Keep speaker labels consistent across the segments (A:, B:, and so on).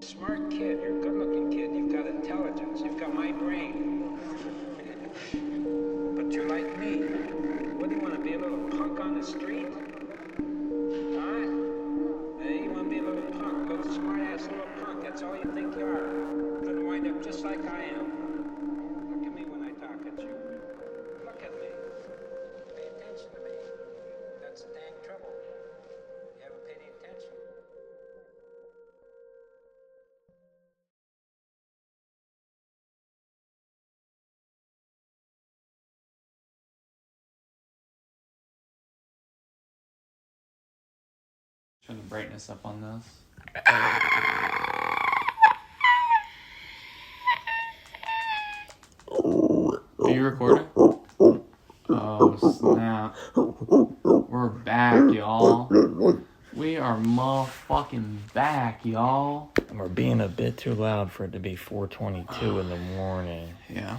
A: Smart kid, you're a good-looking kid. You've got intelligence. You've got my brain. But you're like me. What do you want to be, a little punk on the street? Huh? Hey, you want to be a little punk, a smart-ass little punk. That's all you think you are. You're going to wind up just like I am. Look at me when I talk at you. Look at me. Pay attention to me. That's the dang trouble. You haven't paid any attention.
B: Turn the brightness up on this. Are you recording? Oh, snap. We're back, y'all. We are motherfucking back, y'all.
C: And we're being a bit too loud for it to be 4:22 in the morning.
B: Yeah.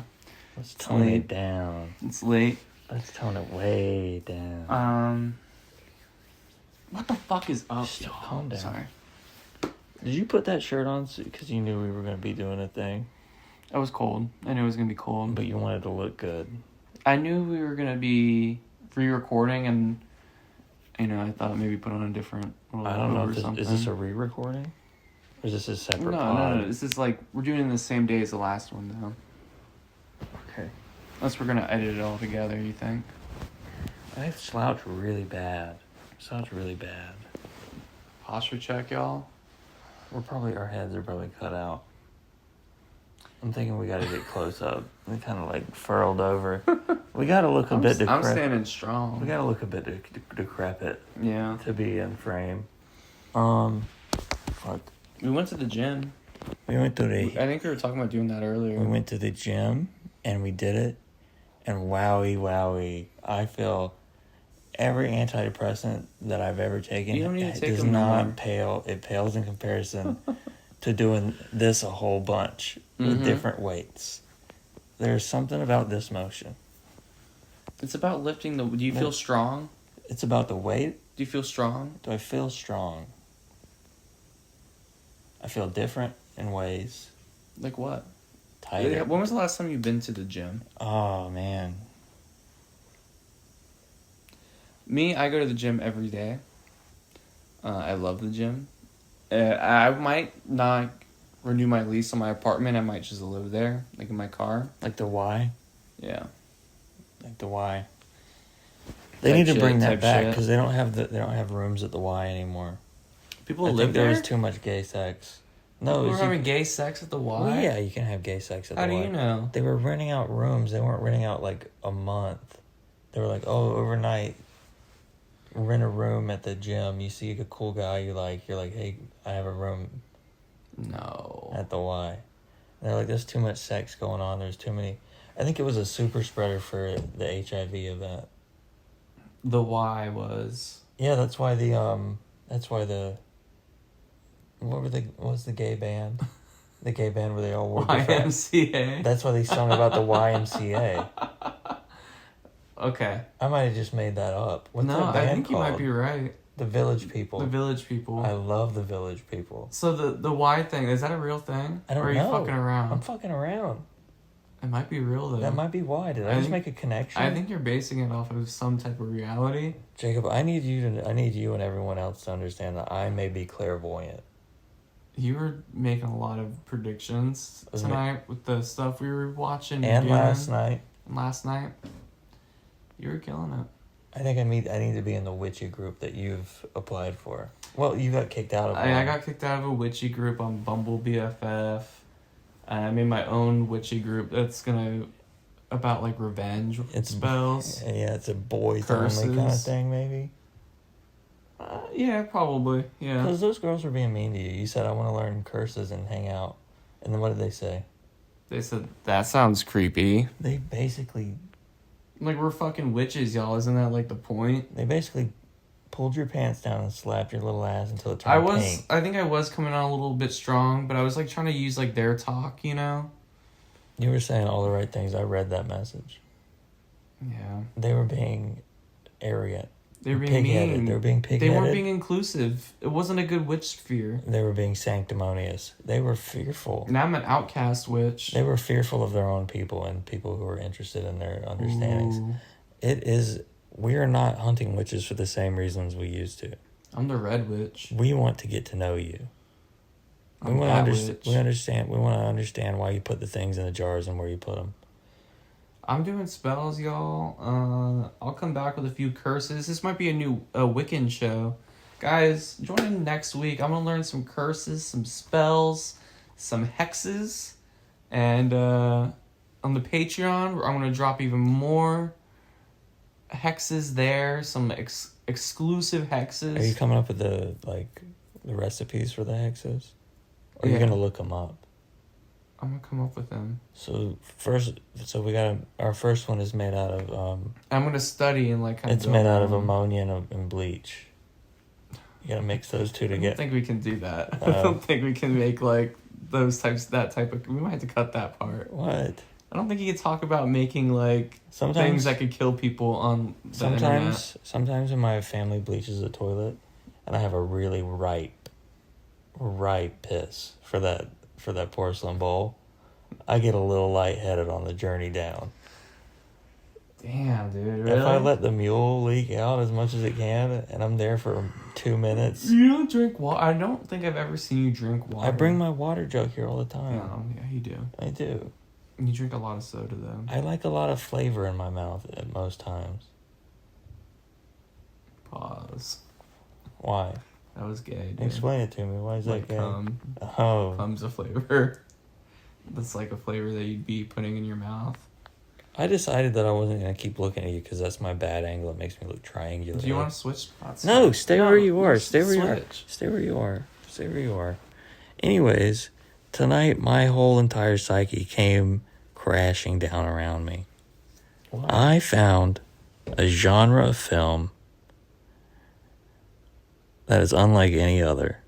C: Let's tone it down.
B: It's late.
C: Let's tone it way down.
B: What the fuck is up,
C: Just
B: y'all?
C: calm down.
B: Sorry.
C: Did you put that shirt on because you knew we were going to be doing a thing?
B: It was cold. I knew it was going to be cold.
C: But you wanted to look good.
B: I knew we were going to be re-recording, and, you know, I thought maybe put on a different little
C: I don't know.
B: or
C: Is this a re-recording? Or is this a separate
B: No,
C: pod?
B: no. This is like, we're doing it the same day as the last one, though.
C: Okay.
B: Unless we're going to edit it all together, you think?
C: I slouched really bad.
B: Posture check, y'all.
C: Our heads are probably cut out. I'm thinking we got to get close up. We kind of like furled over. We got to look a bit decrepit.
B: I'm standing strong.
C: We got to look a bit decrepit
B: Yeah.
C: to be in frame. Fuck.
B: We went to the gym.
C: We went to
B: I think we were talking about doing that earlier.
C: We went to the gym and we did it. And wowie, I feel every antidepressant that I've ever taken
B: You don't need to take
C: does
B: them
C: not
B: anymore.
C: pale. It pales in comparison to doing this a whole bunch with different weights. There's something about this motion.
B: It's about lifting the... Do you feel strong?
C: It's about the weight.
B: Do you feel strong?
C: Do I feel strong? I feel different in ways.
B: Like what?
C: Tighter.
B: When was the last time you've been to the gym?
C: Oh, man.
B: Me, I go to the gym every day. I love the gym. I might not renew my lease on my apartment. I might just live there, like in my car.
C: Like the Y?
B: Yeah.
C: Like the Y. They
B: Type
C: need to
B: shit,
C: bring that
B: type
C: back
B: shit.
C: because they don't have rooms at the Y anymore.
B: People
C: I
B: live
C: think
B: there?
C: there was too much gay sex. No,
B: People were having gay sex at the Y?
C: Well, yeah, you can have gay sex at
B: How
C: the
B: do
C: Y.
B: you know?
C: They were renting out rooms. They weren't renting out like a month. They were like, oh, overnight, rent a room at the gym. You see a cool guy you like. You're like, hey, I have a room
B: No.
C: at the Y. And they're like, there's too much sex going on. There's too many. I think it was a super spreader for the HIV event.
B: The Y was...
C: Yeah, that's why what was the gay band? The gay band where they all wore different...
B: YMCA?
C: That's why they sung about the YMCA.
B: Okay.
C: I might have just made that up. What's
B: No,
C: that band
B: I think you
C: called?
B: might be right.
C: The Village People.
B: The Village People.
C: I love the Village People.
B: So the Y thing, is that a real thing?
C: I don't
B: or are
C: know.
B: you fucking around?
C: I'm fucking around.
B: It might be real, though.
C: That might be why. Did I just make a connection?
B: I think you're basing it off of some type of reality.
C: Jacob, I need you and everyone else to understand that I may be clairvoyant.
B: You were making a lot of predictions tonight with the stuff we were watching.
C: And last night.
B: And last night. You were killing it.
C: I think I need to be in the witchy group that you've applied for. Well, you got kicked out of
B: I got kicked out of a witchy group on Bumble BFF. I made my own witchy group that's about like revenge spells.
C: Yeah, it's a boys
B: Curses.
C: only kind of thing, maybe.
B: Yeah, probably. Yeah.
C: Because those girls were being mean to you. You said, I want to learn curses and hang out. And then what did they say?
B: They said, that sounds creepy.
C: They basically
B: Like, we're fucking witches, y'all. Isn't that like the point?
C: They basically pulled your pants down and slapped your little ass until it turned pink.
B: I think I was coming on a little bit strong, but I was like trying to use like their talk, you know?
C: You were saying all the right things. I read that message.
B: Yeah.
C: They were being arrogant.
B: They were being
C: pig-headed.
B: mean.
C: They were being pig-headed.
B: They weren't being inclusive. It wasn't a good witch sphere.
C: They were being sanctimonious. They were fearful.
B: Now I'm an outcast witch.
C: They were fearful of their own people and people who were interested in their understandings.
B: Ooh.
C: We are not hunting witches for the same reasons we used to.
B: I'm the red witch.
C: We want to get to know you. We
B: I'm
C: want
B: that
C: to
B: witch.
C: We want to understand why you put the things in the jars and where you put them.
B: I'm doing spells, y'all. I'll come back with a few curses. This might be a new Wiccan show. Guys, join in next week. I'm going to learn some curses, some spells, some hexes. And on the Patreon, I'm going to drop even more hexes there. Some exclusive hexes.
C: Are you coming up with the recipes for the hexes? Or are you going to look them up?
B: I'm gonna come up with them.
C: So our first one is made out of
B: I'm gonna study and kind of.
C: It's made out of ammonia and bleach. You gotta mix those two
B: I
C: together.
B: don't think we can do that. I don't think we can make that type of. We might have to cut that part.
C: What?
B: I don't think you can talk about making things that could kill people on the internet.
C: Sometimes when my family bleaches the toilet, and I have a really ripe piss for that porcelain bowl, I get a little lightheaded on the journey down.
B: Damn, dude, really?
C: If I let the mule leak out as much as it can, and I'm there for 2 minutes...
B: You don't drink water? I don't think I've ever seen you drink water.
C: I bring my water jug here all the time.
B: No, yeah, you do.
C: I do.
B: You drink a lot of soda, though.
C: I like a lot of flavor in my mouth at most times.
B: Pause.
C: Why?
B: That was gay, dude.
C: Explain it to me. Why is that gay?
B: Cum.
C: Oh.
B: Cum's a flavor. That's like a flavor that you'd be putting in your mouth.
C: I decided that I wasn't going to keep looking at you because that's my bad angle. It makes me look triangular.
B: Do you want to switch spots?
C: No, stay where you are. Stay where
B: switch.
C: you are. Stay where you are. Stay where you are. Anyways, tonight my whole entire psyche came crashing down around me.
B: What?
C: I found a genre of film that is unlike any other.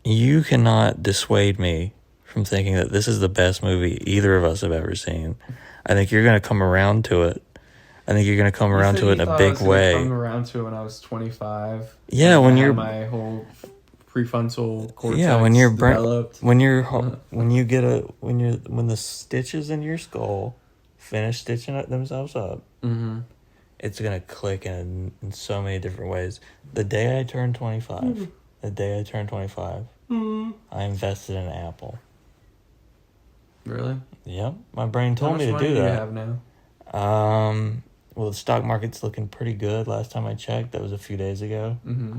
C: You cannot dissuade me from thinking that this is the best movie either of us have ever seen. I think you're going to come around to it. I think you're going to come around to it in a big way.
B: I was come around to it when I was 25.
C: Yeah, when you're
B: my whole prefrontal cortex.
C: Yeah, when you're
B: developed.
C: when the stitches in your skull finish stitching themselves up.
B: Mm-hmm.
C: It's going to click in so many different ways. The day I turned 25, I invested in Apple.
B: Really?
C: Yep. My brain told me to do that.
B: How much money do you have now?
C: Well, the stock market's looking pretty good. Last time I checked, that was a few days ago.
B: Mm-hmm.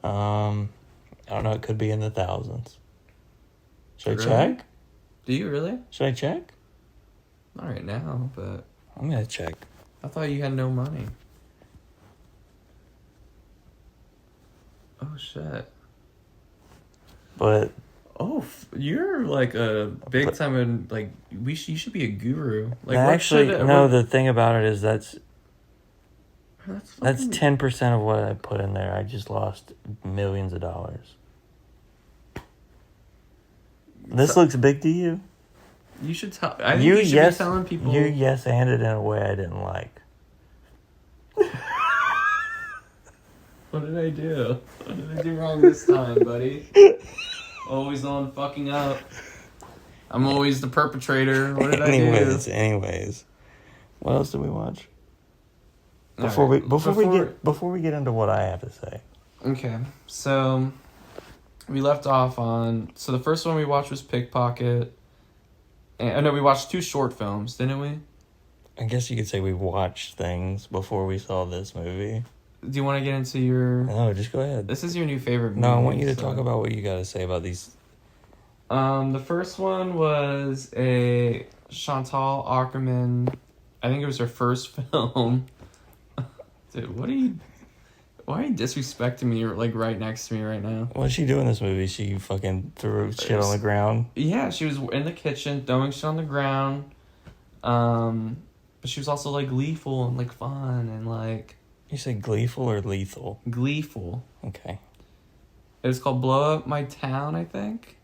C: I don't know. It could be in the thousands. Should
B: Really?
C: I check?
B: Do you really?
C: Should I check?
B: Not right now, but...
C: I'm going to check.
B: I thought you had no money. Oh, shit.
C: But...
B: Oh, you're like a big time in, you should be a guru.
C: The thing about it is that's
B: That's
C: 10% of what I put in there. I just lost millions of dollars. This looks big to you?
B: You should tell. I think you should be telling people.
C: You yes-anded in a way I didn't like.
B: What did I do? What did I do wrong this time, buddy? Always on fucking up. I'm always the perpetrator. What did I do?
C: Anyways. What else did we watch? Before we get into what I have to say.
B: Okay. So we left off on the first one we watched was Pickpocket. And we watched 2 short films, didn't we?
C: I guess you could say we watched things before we saw this movie.
B: Do you want to get into your...
C: No, just go ahead.
B: This is your new favorite movie.
C: No, I want you to talk about what you got to say about these.
B: The first one was a Chantal Ackerman. I think it was her first film. Dude, why are you disrespecting me right next to me right now?
C: What'd she do in this movie? She fucking threw shit on the ground?
B: Yeah, she was in the kitchen throwing shit on the ground. But she was also gleeful and fun and
C: You say gleeful or lethal?
B: Gleeful.
C: Okay.
B: It was called Blow Up My Town, I think.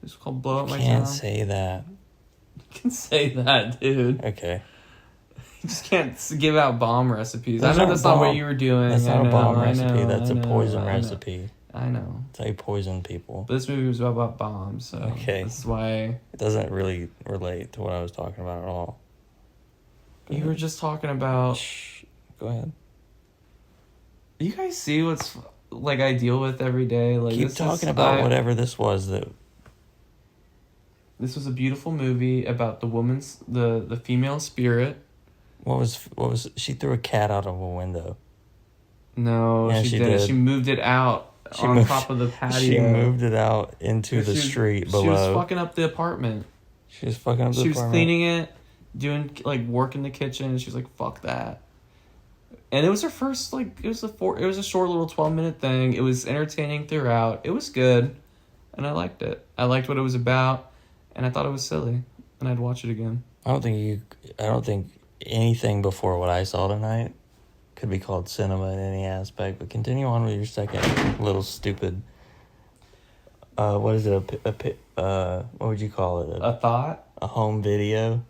B: It was called Blow Up My Town.
C: You can't say that.
B: You can say that, dude.
C: Okay.
B: You just can't give out bomb recipes.
C: That's
B: I know
C: not
B: that's
C: a
B: not what
C: bomb.
B: you were doing.
C: That's not a bomb recipe.
B: I
C: That's a poison
B: know.
C: recipe.
B: I know.
C: It's how you poison people.
B: But this movie was about bombs, so
C: Okay.
B: that's why
C: It doesn't really relate to what I was talking about at all.
B: you were just talking about.
C: Shh. Go ahead.
B: You guys see what's like I deal with every day. Like
C: Keep
B: this
C: talking
B: is,
C: about whatever this was that.
B: This was a beautiful movie about the woman's the female spirit.
C: What was she threw a cat out of a window?
B: No,
C: Yeah,
B: she
C: she
B: didn't.
C: did.
B: She moved it out on top of the patio.
C: She moved it out into the street below.
B: She was fucking up the apartment.
C: She was fucking up the apartment.
B: She was cleaning it, doing like work in the kitchen, and she was like, "Fuck that." And it was her first it was a short little 12-minute thing. It was entertaining throughout. It was good, and I liked it. I liked what it was about, and I thought it was silly, and I'd watch it again.
C: I don't think anything before what I saw tonight could be called cinema in any aspect. But continue on with your second little stupid. What is it? What would you call it?
B: A thought?
C: A home video.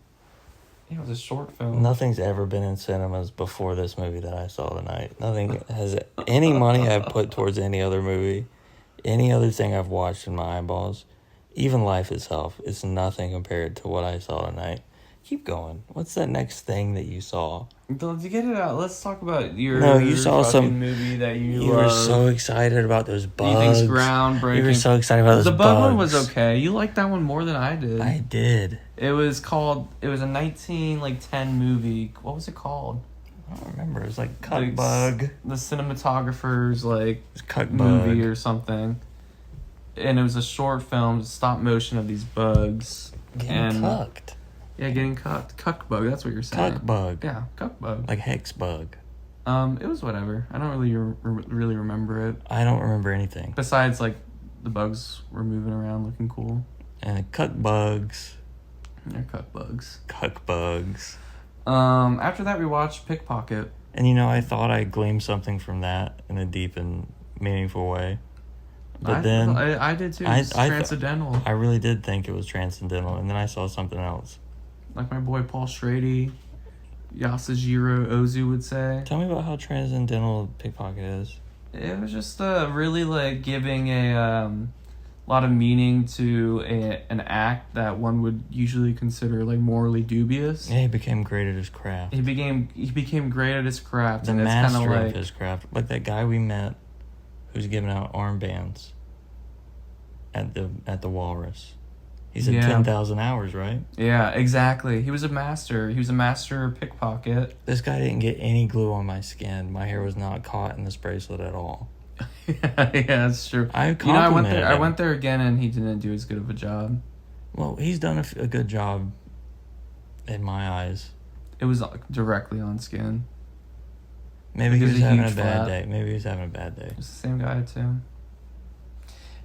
B: Yeah, it was a short film.
C: Nothing's ever been in cinemas before this movie that I saw tonight. Nothing has any money I've put towards any other movie, any other thing I've watched in my eyeballs, even life itself. It's nothing compared to what I saw tonight. Keep going. What's that next thing that you saw?
B: To get it out, let's talk about your
C: you saw
B: fucking movie that
C: You
B: love.
C: were so excited about those bugs.
B: You think's groundbreaking.
C: You were so excited about those
B: The
C: bugs.
B: bug one was okay. You liked that one more than I did.
C: I did.
B: It was a 1910 movie. What was it called?
C: I don't remember. It was like
B: Like,
C: Cuckbug.
B: The cinematographer's
C: Cuckbug
B: movie or something. And it was a short film, stop motion of these bugs.
C: Getting cucked.
B: Yeah, getting cucked. Cuck bug, that's what you're saying.
C: Cuckbug.
B: Yeah, cuck bug.
C: Like Hexbug.
B: It was whatever. I don't really remember it.
C: I don't remember anything.
B: Besides, the bugs were moving around looking cool.
C: And Cuckbugs.
B: They're cuck bugs.
C: Cuckbugs.
B: After that, we watched Pickpocket.
C: And I thought I gleaned something from that in a deep and meaningful way. But then
B: I did too. It's transcendental.
C: I really did think it was transcendental, and then I saw something else.
B: Like my boy Paul Schrader, Yasujiro Ozu would say.
C: Tell me about how transcendental Pickpocket is.
B: It was just really giving a lot of meaning to an act that one would usually consider morally dubious.
C: Yeah, he became great at his craft.
B: He became great at his craft.
C: The
B: and
C: master
B: it's kind
C: of his craft. Like that guy we met who's giving out armbands at the Walrus. He said 10,000 hours, right?
B: Yeah, exactly. He was a master. He was a master pickpocket.
C: This guy didn't get any glue on my skin. My hair was not caught in this bracelet at all.
B: Yeah, that's true.
C: I complimented him.
B: I went there again, and he didn't do as good of a job.
C: Well, he's done a good job in my eyes.
B: It was directly on skin.
C: Maybe he
B: Because
C: was
B: a
C: having a
B: huge
C: bad
B: flap.
C: day. Maybe he was having a bad day.
B: It's the same guy too.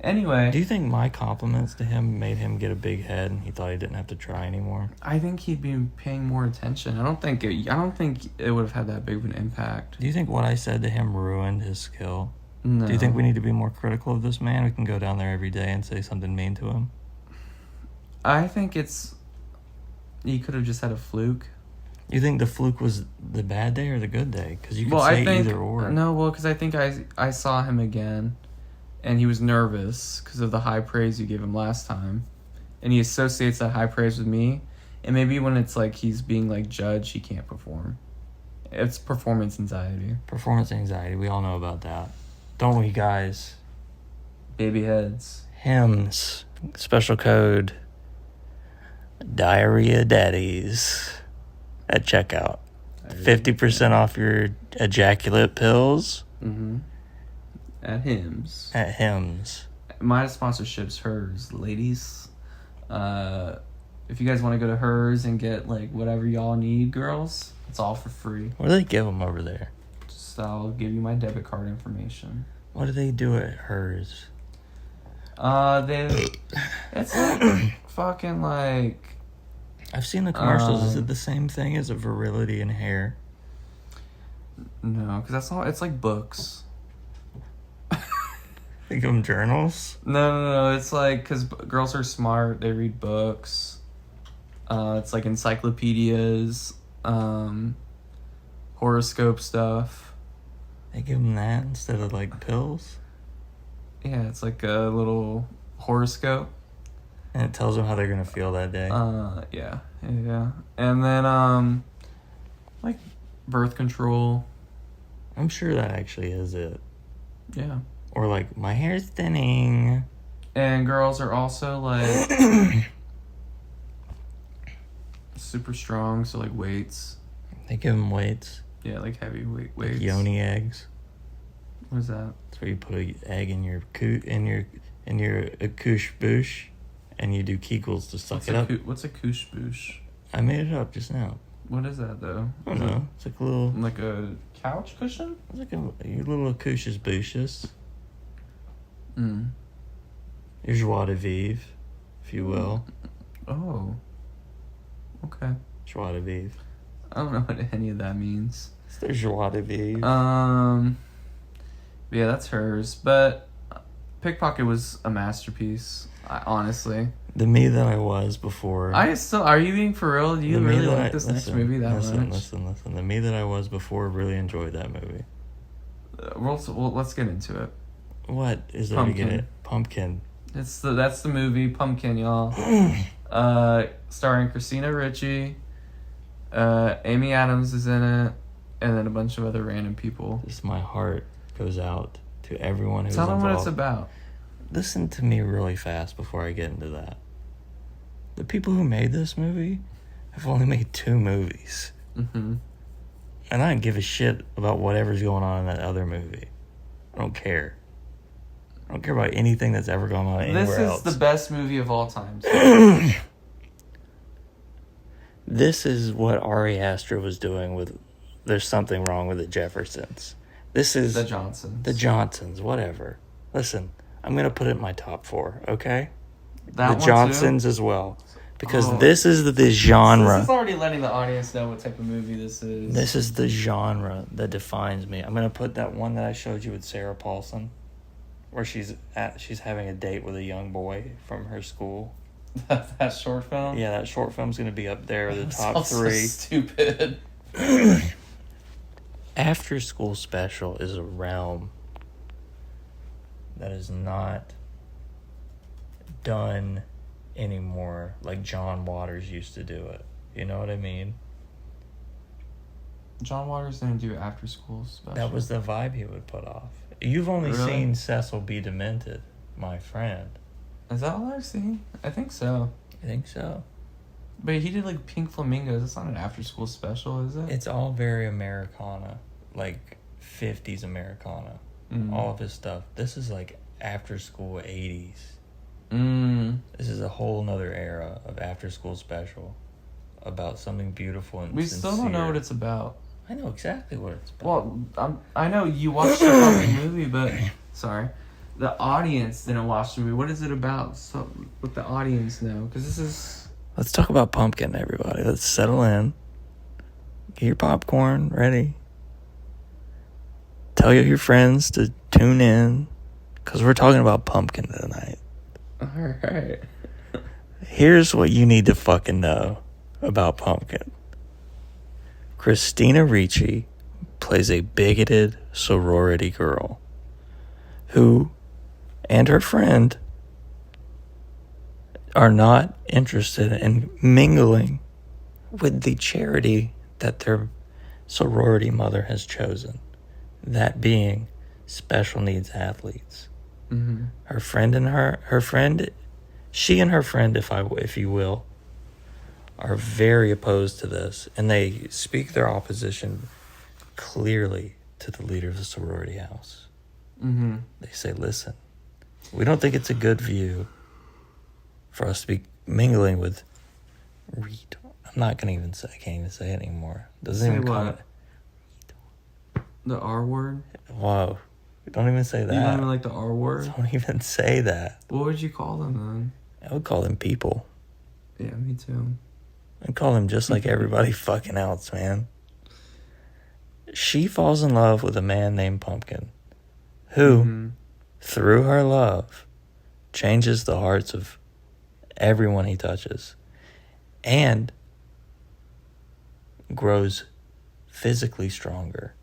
B: Anyway,
C: Do you think my compliments to him made him get a big head and he thought he didn't have to try anymore?
B: I think he'd be paying more attention. I don't think it would have had that big of an impact.
C: Do you think what I said to him ruined his skill?
B: No.
C: Do you think we need to be more critical of this man? We can go down there every day and say something mean to him.
B: I think he could have just had a fluke.
C: You think the fluke was the bad day or the good day? Because you could say either or.
B: No, because I think I saw him again, and he was nervous because of the high praise you gave him last time, and he associates that high praise with me, and maybe when it's he's being judged, he can't perform. It's performance anxiety.
C: Performance anxiety. We all know about that. Don't we, guys?
B: Baby heads.
C: Hymns. Special code. Diarrhea Daddies. At checkout. 50% off your ejaculate pills.
B: Mm-hmm. At Hims.
C: At Hymns.
B: My sponsorship's Hers, ladies. If you guys want to go to Hers and get whatever y'all need, girls, it's all for free.
C: What do they give them over there?
B: Just I'll give you my debit card information.
C: What do they do at Hers?
B: It's fucking
C: I've seen the commercials. Is it the same thing as a virility in hair?
B: No, because that's all. It's books.
C: Think of them journals?
B: No. It's because girls are smart. They read books. It's encyclopedias. horoscope stuff.
C: They give them that instead of like pills,
B: Yeah, it's like a little horoscope.
C: and it tells them how they're gonna feel that day.
B: Yeah. And then like birth control.
C: I'm sure that actually is it.
B: Yeah.
C: Or like, my hair's thinning.
B: And girls are also like super strong, so like weights.
C: They give them weights.
B: Yeah, like heavy weights.
C: Like yoni eggs.
B: What is that?
C: That's where you put an egg in your accouche bouche, and you do Kegels to suck it up.
B: What's a couche bouche?
C: I made it up just now.
B: What is that though?
C: I don't know. It's like a little.
B: Like a couch cushion?
C: It's like your little accouches bouches. Your joie de vivre, if you will.
B: Oh. Okay.
C: Joie de vivre.
B: I don't know what any of that means.
C: It's their joie de vivre.
B: Yeah, that's hers. But Pickpocket was a masterpiece, honestly.
C: The me that I was before.
B: Are you being for real? Do you really like this next movie that much?
C: Listen. The me that I was before really enjoyed that movie.
B: Well, let's get into it.
C: What is there to get it? Pumpkin.
B: That's the movie Pumpkin, y'all. Starring Christina Ricci, Amy Adams is in it, and then a bunch of other random people.
C: Just my heart goes out to everyone who's
B: involved. Tell them what it's about.
C: Listen to me really fast before I get into that. The people who made this movie have only made 2 movies.
B: Mm-hmm.
C: And I don't give a shit about whatever's going on in that other movie. I don't care. I don't care about anything that's ever gone on anywhere else.
B: This is the best movie of all time.
C: This is what Ari Aster was doing with There's Something Wrong with the Jeffersons. This is...
B: The Johnsons.
C: The Johnsons, whatever. Listen, I'm going to put it in my top 4, okay?
B: The
C: Johnsons as well. Because this is the genre.
B: This is already letting the audience know what type of movie this is.
C: This is the genre that defines me. I'm going to put that one that I showed you with Sarah Paulson, where she's having a date with a young boy from her school.
B: That short film?
C: Yeah, that short film's going to be up there, the top 3.
B: So stupid.
C: After School Special is a realm that is not done anymore like John Waters used to do it. You know what I mean?
B: John Waters didn't do After School Special.
C: That was the vibe he would put off. You've only seen Cecil B. Demented, my friend.
B: Is that all I've seen? I think so.
C: I think so.
B: But he did like Pink Flamingos. It's not an After School Special, is it?
C: It's all very Americana, like 50s Americana. All of his stuff. This is like after school 80s. This is a whole nother era of After School Special about something beautiful and sincere.
B: Still don't know what it's about.
C: I know exactly what it's about.
B: Well, I know you watched the fucking movie, but sorry, the audience didn't watch the movie. What is it about? So let the audience know, because this is.
C: Let's talk about Pumpkin, everybody. Let's settle in. Get your popcorn ready. Tell your friends to tune in, because we're talking about Pumpkin tonight.
B: All right.
C: Here's what you need to fucking know about Pumpkin. Christina Ricci plays a bigoted sorority girl who and her friend are not interested in mingling with the charity that their sorority mother has chosen, that being special needs athletes.
B: Mm-hmm.
C: She and her friend, if you will, are very opposed to this, and they speak their opposition clearly to the leader of the sorority house.
B: Mm-hmm.
C: They say, listen, we don't think it's a good view for us to be mingling with Reed. I'm not going to even say, I can't even say it anymore. Doesn't even come.
B: The R word?
C: Whoa. Don't even say that.
B: You don't even like the R word?
C: Don't even say that.
B: What would you call them then?
C: I would call them people.
B: Yeah, me too.
C: I'd call them just like everybody fucking else, man. She falls in love with a man named Pumpkin, who, through her love, changes the hearts of everyone he touches. And grows physically stronger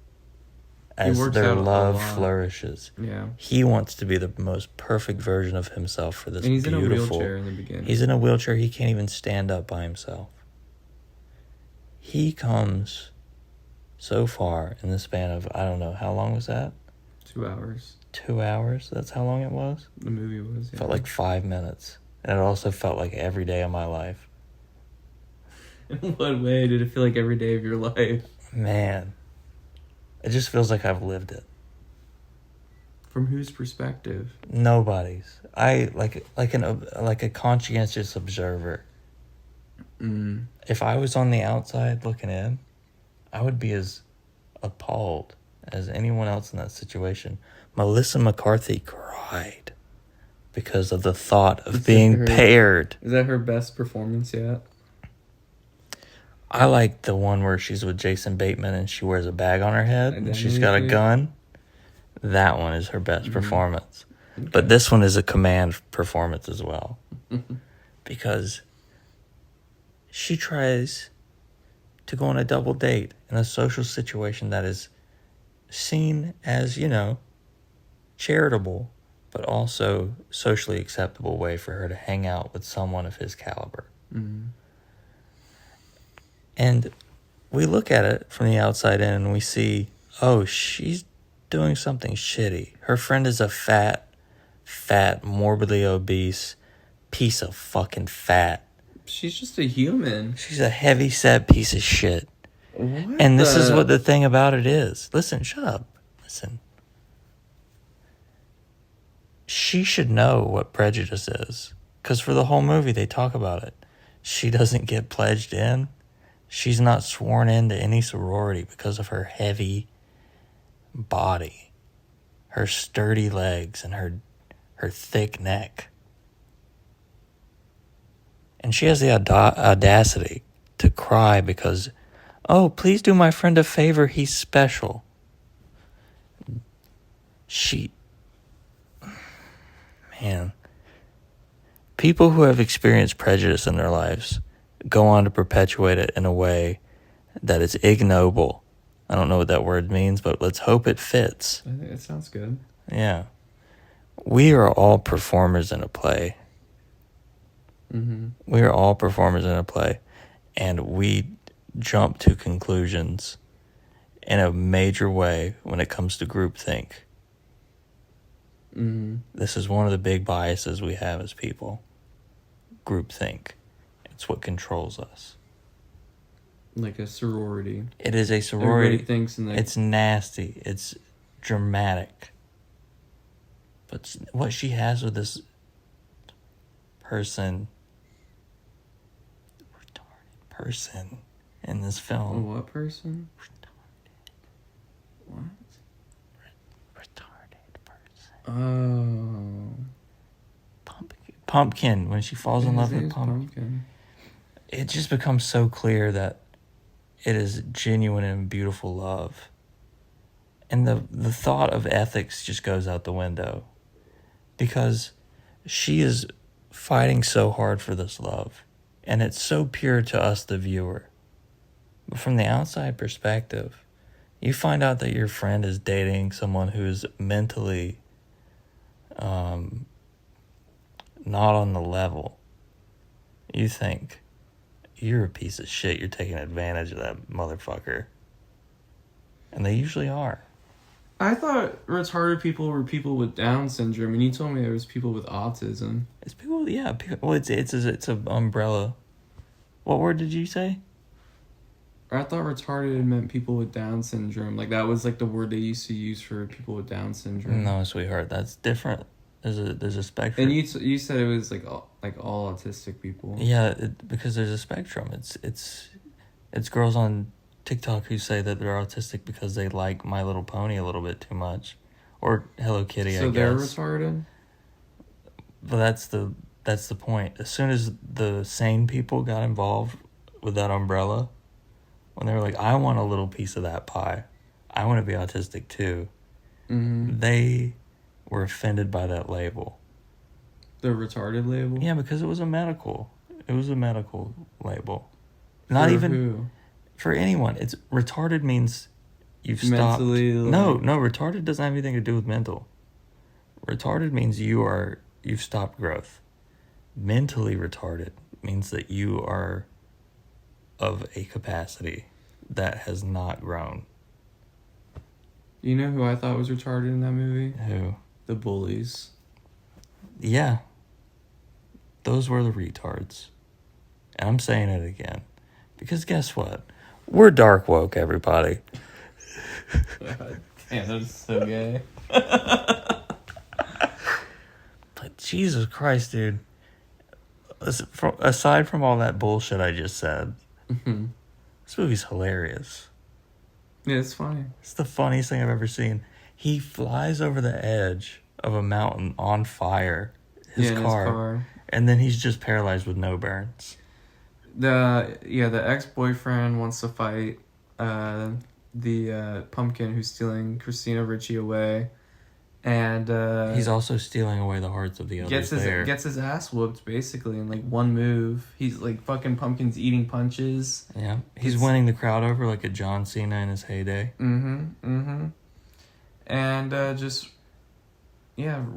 C: as
B: works
C: their
B: out a
C: love
B: lot.
C: flourishes.
B: Yeah.
C: He wants to be the most perfect version of himself for this
B: And he's
C: beautiful...
B: in a wheelchair in the beginning.
C: He's in a wheelchair. He can't even stand up by himself. He comes so far in the span of, I don't know, how long was that?
B: 2 hours.
C: 2 hours? That's how long it was?
B: The movie was, yeah.
C: Felt like 5 minutes. And it also felt like every day of my life.
B: In what way did it feel like every day of your life?
C: Man. It just feels like I've lived it.
B: From whose perspective?
C: Nobody's. I like a conscientious observer.
B: Mm.
C: If I was on the outside looking in, I would be as appalled as anyone else in that situation. Melissa McCarthy cried because of the thought of being paired.
B: Is that her best performance yet?
C: I like the one where she's with Jason Bateman and she wears a bag on her head and she's got a gun. That one is her best performance. Okay. But this one is a command performance as well. Because she tries to go on a double date in a social situation that is seen as, charitable, but also socially acceptable way for her to hang out with someone of his caliber.
B: Mm-hmm.
C: And we look at it from the outside in and we see, oh, she's doing something shitty. Her friend is a fat, morbidly obese piece of fucking fat.
B: She's just a human.
C: She's a heavy-set piece of shit.
B: What
C: and this is what the thing about it is. Listen, shut up. Listen. She should know what prejudice is. Because for the whole movie, they talk about it. She doesn't get pledged in. She's not sworn into any sorority because of her heavy body, her sturdy legs, and her thick neck. And she has the audacity to cry because, oh, please do my friend a favor, he's special. Man, people who have experienced prejudice in their lives go on to perpetuate it in a way that is ignoble. I don't know what that word means, but let's hope it fits.
B: I think it sounds good.
C: Yeah. We are all performers in a play.
B: Mm-hmm.
C: We are all performers in a play, and we jump to conclusions in a major way when it comes to groupthink.
B: Mm-hmm.
C: This is one of the big biases we have as people. Groupthink. It's what controls us.
B: Like a sorority.
C: It is a sorority.
B: Everybody thinks
C: it's nasty. It's dramatic. But what she has with this retarded person in this film.
B: What person? What?
C: Retarded person.
B: Oh.
C: Pumpkin. When she falls in love with Pumpkin. It just becomes so clear that it is genuine and beautiful love. And the thought of ethics just goes out the window. Because she is fighting so hard for this love. And it's so pure to us, the viewer. But from the outside perspective, you find out that your friend is dating someone who's mentally not on the level. You think, you're a piece of shit. You're taking advantage of that motherfucker. And they usually are.
B: I thought retarded people were people with Down syndrome, and you told me there was people with autism.
C: It's people, yeah. Well, it's an umbrella. What word did you say?
B: I thought retarded meant people with Down syndrome. Like, that was, like, the word they used to use for people with Down syndrome.
C: No, sweetheart, that's different. There's a spectrum.
B: And you said it was, like all autistic people.
C: Yeah, because there's a spectrum. It's girls on TikTok who say that they're autistic because they like My Little Pony a little bit too much. Or Hello Kitty, I guess.
B: So they're retarded?
C: But that's the point. As soon as the sane people got involved with that umbrella, when they were like, I want a little piece of that pie. I want to be autistic too.
B: Mm-hmm.
C: They were offended by that label.
B: The retarded label?
C: Yeah, because it was a medical label.
B: Not even who?
C: For anyone, it's retarded means you've stopped.
B: Mentally,
C: No, retarded doesn't have anything to do with mental. Retarded means you've stopped growth. Mentally retarded means that you are of a capacity that has not grown.
B: You know who I thought was retarded in that movie?
C: Who?
B: The bullies.
C: Yeah. Those were the retards. And I'm saying it again. Because guess what? We're dark woke, everybody.
B: Man, that is so gay.
C: But Jesus Christ, dude. Aside from all that bullshit I just said, this movie's hilarious.
B: Yeah, it's funny.
C: It's the funniest thing I've ever seen. He flies over the edge of a mountain on fire, his car, and then he's just paralyzed with no burns.
B: The ex-boyfriend wants to fight the pumpkin who's stealing Christina Ricci away, and
C: he's also stealing away the hearts of the others
B: gets his ass whooped basically in like one move. He's like fucking Pumpkin's eating punches.
C: Yeah, he's winning the crowd over like a John Cena in his heyday.
B: And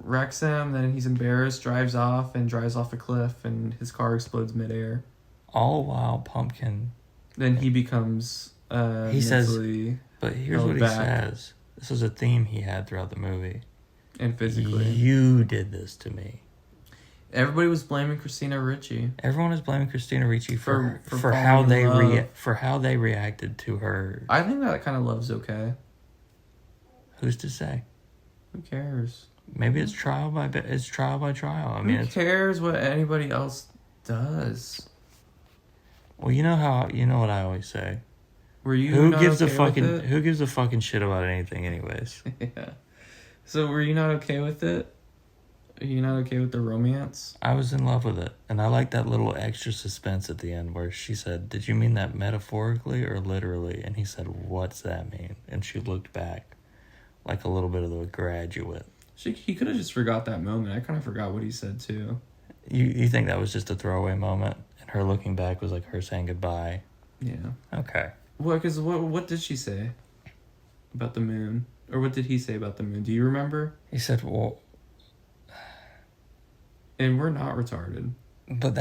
B: wrecks him. Then he's embarrassed, drives off a cliff, and his car explodes midair.
C: All while Pumpkin.
B: Then he becomes
C: he says, but here's what he says. This was a theme he had throughout the movie.
B: And physically.
C: You did this to me.
B: Everybody was blaming Christina Ricci.
C: Everyone was blaming Christina Ricci for
B: how they
C: reacted to her.
B: I think that kind of love's okay.
C: Who's to say?
B: Who cares?
C: Maybe it's trial by trial. I mean,
B: who cares what anybody else does?
C: Well, you know what I always say.
B: Who gives
C: a fucking shit about anything, anyways?
B: Yeah. So were you not okay with it? Are you not okay with the romance?
C: I was in love with it, and I like that little extra suspense at the end where she said, "Did you mean that metaphorically or literally?" And he said, "What's that mean?" And she looked back, like a little bit of a graduate.
B: He could have just forgot that moment. I kind of forgot what he said too.
C: You think that was just a throwaway moment, and her looking back was like her saying goodbye?
B: Yeah.
C: Okay.
B: Well, because what did she say about the moon? Or what did he say about the moon? Do you remember?
C: He said, well...
B: And we're not retarded.
C: But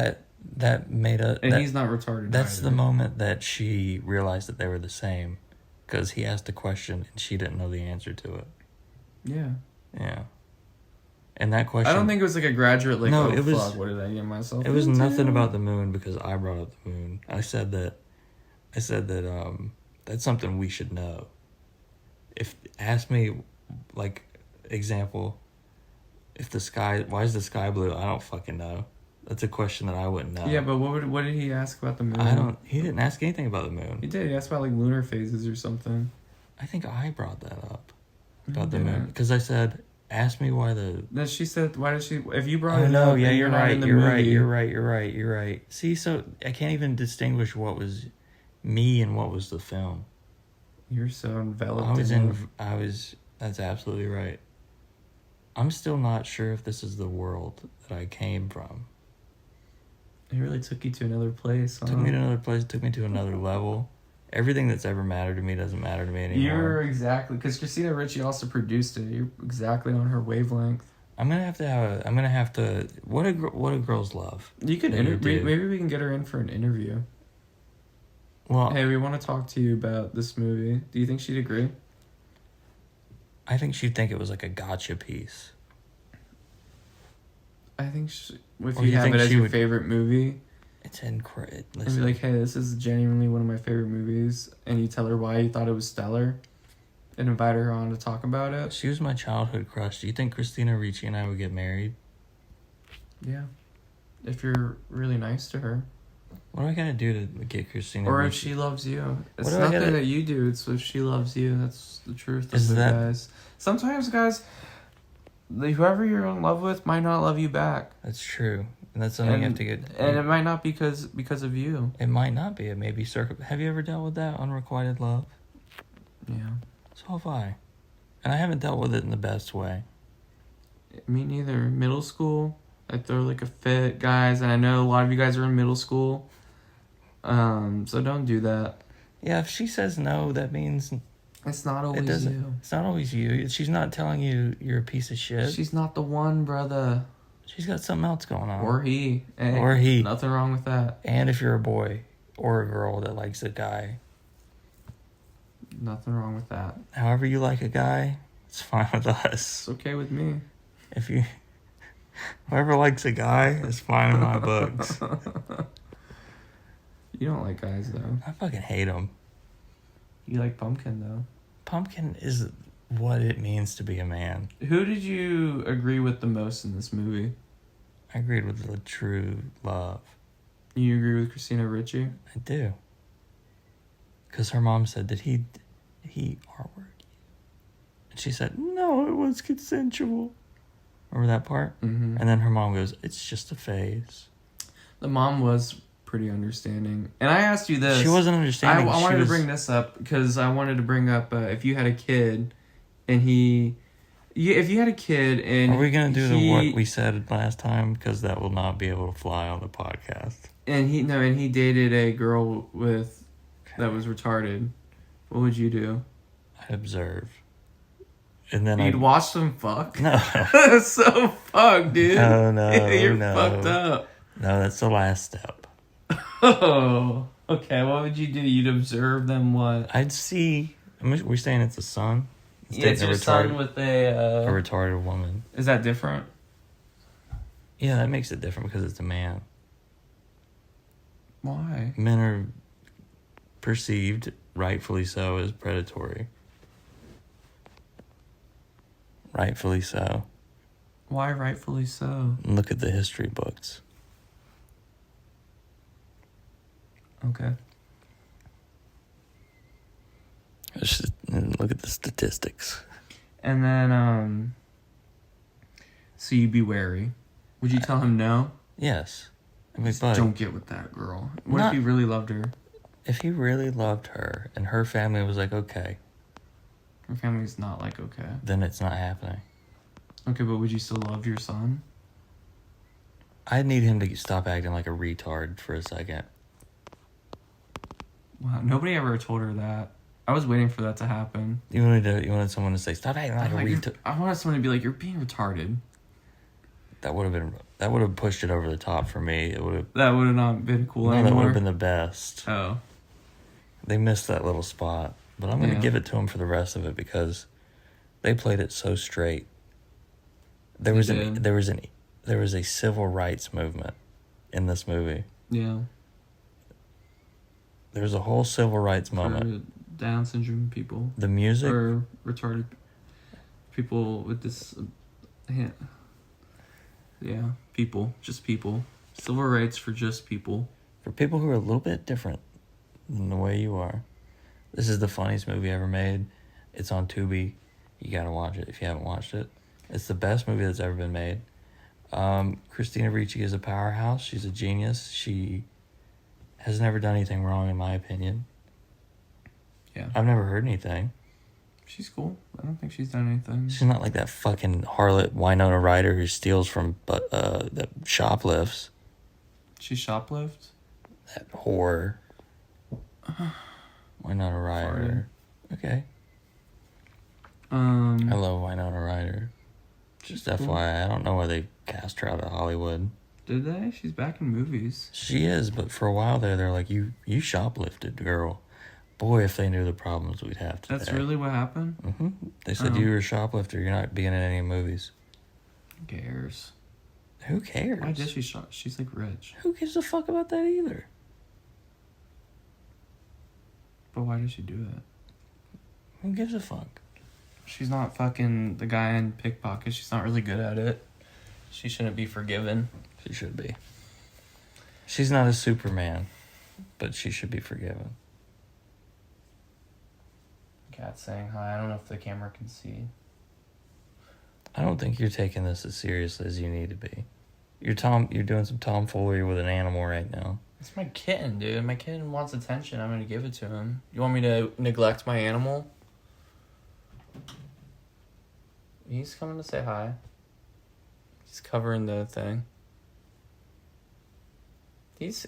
C: that made a...
B: And he's not retarded
C: That's
B: either.
C: the moment that she realized that they were the same. Because he asked a question and she didn't know the answer to it.
B: Yeah.
C: Yeah. And that question...
B: I don't think it was like a graduate, like,
C: no,
B: oh,
C: it was,
B: fuck, what did I get myself
C: It was
B: into?
C: nothing about the moon because I brought up the moon. I said that that's something we should know. Ask me, like, example, why is the sky blue? I don't fucking know. That's a question that I wouldn't know.
B: Yeah, but what did he ask about the moon?
C: He didn't ask anything about the moon.
B: He did. He asked about, like, lunar phases or something.
C: I think I brought that up. About the moon. Because I said, ask me why the...
B: Then she said, why did she... If you brought it
C: no,
B: up...
C: yeah,
B: you're right. You're
C: right. See, so I can't even distinguish what was me and what was the film.
B: You're so enveloped
C: That's absolutely right. I'm still not sure if this is the world that I came from.
B: It really took you to another place, huh?
C: Took me to another place, took me to another level. Everything that's ever mattered to me doesn't matter to me anymore.
B: You're exactly... Because Christina Ricci also produced it. You're exactly on her wavelength.
C: I'm gonna have to... What do girls love?
B: You could maybe we can get her in for an interview.
C: Well,
B: hey, we want to talk to you about this movie. Do you think she'd agree?
C: I think she'd think it was like a gotcha piece.
B: I think if you have it as your favorite movie,
C: it's incredible.
B: And be like, hey, this is genuinely one of my favorite movies, and you tell her why you thought it was stellar, and invite her on to talk about it.
C: She was my childhood crush. Do you think Christina Ricci and I would get married?
B: Yeah, if you're really nice to her.
C: What do I gotta do to get Christina?
B: Or
C: Ricci?
B: if she loves you. It's nothing that you do. It's if she loves you. That's the truth of guys. Sometimes, guys, whoever you're in love with might not love you back.
C: That's true. And that's something you have to get...
B: And it might not be because of you.
C: It might not be. It may be Have you ever dealt with that, unrequited love?
B: Yeah.
C: So have I. And I haven't dealt with it in the best way.
B: Me neither. Middle school, I throw like a fit, guys. And I know a lot of you guys are in middle school. So don't do that.
C: Yeah, if she says no, that means
B: It's not
C: it
B: always
C: doesn't.
B: you.
C: It's not always you. She's not telling you you're a piece of shit.
B: She's not the one, brother.
C: She's got something else going on.
B: Or he. Hey,
C: Or he.
B: Nothing wrong with that.
C: And if you're a boy or a girl that likes a guy,
B: Nothing wrong with that.
C: however you like a guy, it's fine with us.
B: It's okay with me.
C: If you, whoever likes a guy, it's fine in my books.
B: You don't like guys, though.
C: I fucking hate them.
B: You like Pumpkin, though.
C: Pumpkin is what it means to be a man.
B: Who did you agree with the most in this movie?
C: I agreed with the true love.
B: You agree with Christina Ricci?
C: I do. Because her mom said, did he R-word you? And she said, no, it was consensual. Remember that part?
B: Mm-hmm.
C: And then her mom goes, it's just a phase.
B: The mom was pretty understanding. And I asked you this.
C: She wasn't understanding.
B: I wanted to bring this up because I wanted to bring up if you had a kid and if you had a kid and...
C: Are we going to do what we said last time? Because that will not be able to fly on the podcast.
B: And he dated a girl that was retarded. What would you do?
C: I'd observe. And then
B: You'd watch them fuck?
C: No.
B: That's so fucked, dude.
C: No,
B: You're
C: no.
B: fucked up.
C: No, that's the last step.
B: Oh, okay. What would you do? You'd observe them what?
C: I'd see... We're saying it's a son?
B: It's your son with
C: a retarded woman.
B: Is that different?
C: Yeah, that makes it different because it's a man.
B: Why?
C: Men are perceived, rightfully so, as predatory. Rightfully so.
B: Why rightfully so?
C: Look at the history books.
B: Okay.
C: Just look at the statistics.
B: And then, so you'd be wary. Would you tell him no?
C: Yes. I mean,
B: Just
C: but
B: don't get with that girl. What if he really loved her?
C: if he really loved her and her family was like, okay,
B: Her family's not like okay.
C: then it's not happening.
B: Okay, but would you still love your son?
C: I need him to stop acting like a retard for a second.
B: Wow, nobody ever told her that. I was waiting for that to happen.
C: You wanted someone to say, stop acting like a retard.
B: I wanted someone to be like, you're being retarded.
C: That would have pushed it over the top for me. It would have.
B: That would have not been cool
C: No,
B: anymore.
C: that would have been the best.
B: Oh.
C: They missed that little spot, but I'm going to give it to them for the rest of it because they played it so straight. There was a civil rights movement in this movie.
B: Yeah.
C: There was a whole civil rights moment.
B: For Down syndrome people.
C: The music,
B: Or retarded people with this. Yeah, people. Just people. Civil rights for just people.
C: for people who are a little bit different than the way you are. This is the funniest movie ever made. It's on Tubi. You gotta watch it if you haven't watched it. It's the best movie that's ever been made. Christina Ricci is a powerhouse. She's a genius. She has never done anything wrong, in my opinion.
B: Yeah.
C: I've never heard anything.
B: She's cool. I don't think she's done anything.
C: She's not like that fucking harlot Winona Ryder who steals from, that shoplifts.
B: She shoplift?
C: That whore. Winona Ryder. Okay. I love Winona Ryder. Just
B: cool.
C: FYI, I don't know why they cast her out of Hollywood.
B: Did they? She's back in movies.
C: She is, but for a while there, they're like, you shoplifted, girl. Boy, if they knew the problems we'd have today.
B: That's really what happened?
C: Mm-hmm. They said, you were a shoplifter, you're not being in any movies.
B: Who cares?
C: Who cares?
B: Why did she shop? She's like rich.
C: Who gives a fuck about that either?
B: But why did she do it?
C: Who gives a fuck?
B: She's not fucking the guy in Pickpocket. She's not really good at it. She shouldn't be forgiven.
C: She should be. She's not a Superman, but she should be forgiven.
B: Cat saying hi. I don't know if the camera can see.
C: I don't think you're taking this as seriously as you need to be. You're doing some tomfoolery with an animal right now.
B: It's my kitten, dude. My kitten wants attention. I'm gonna give it to him. You want me to neglect my animal? He's coming to say hi. He's covering the thing. He's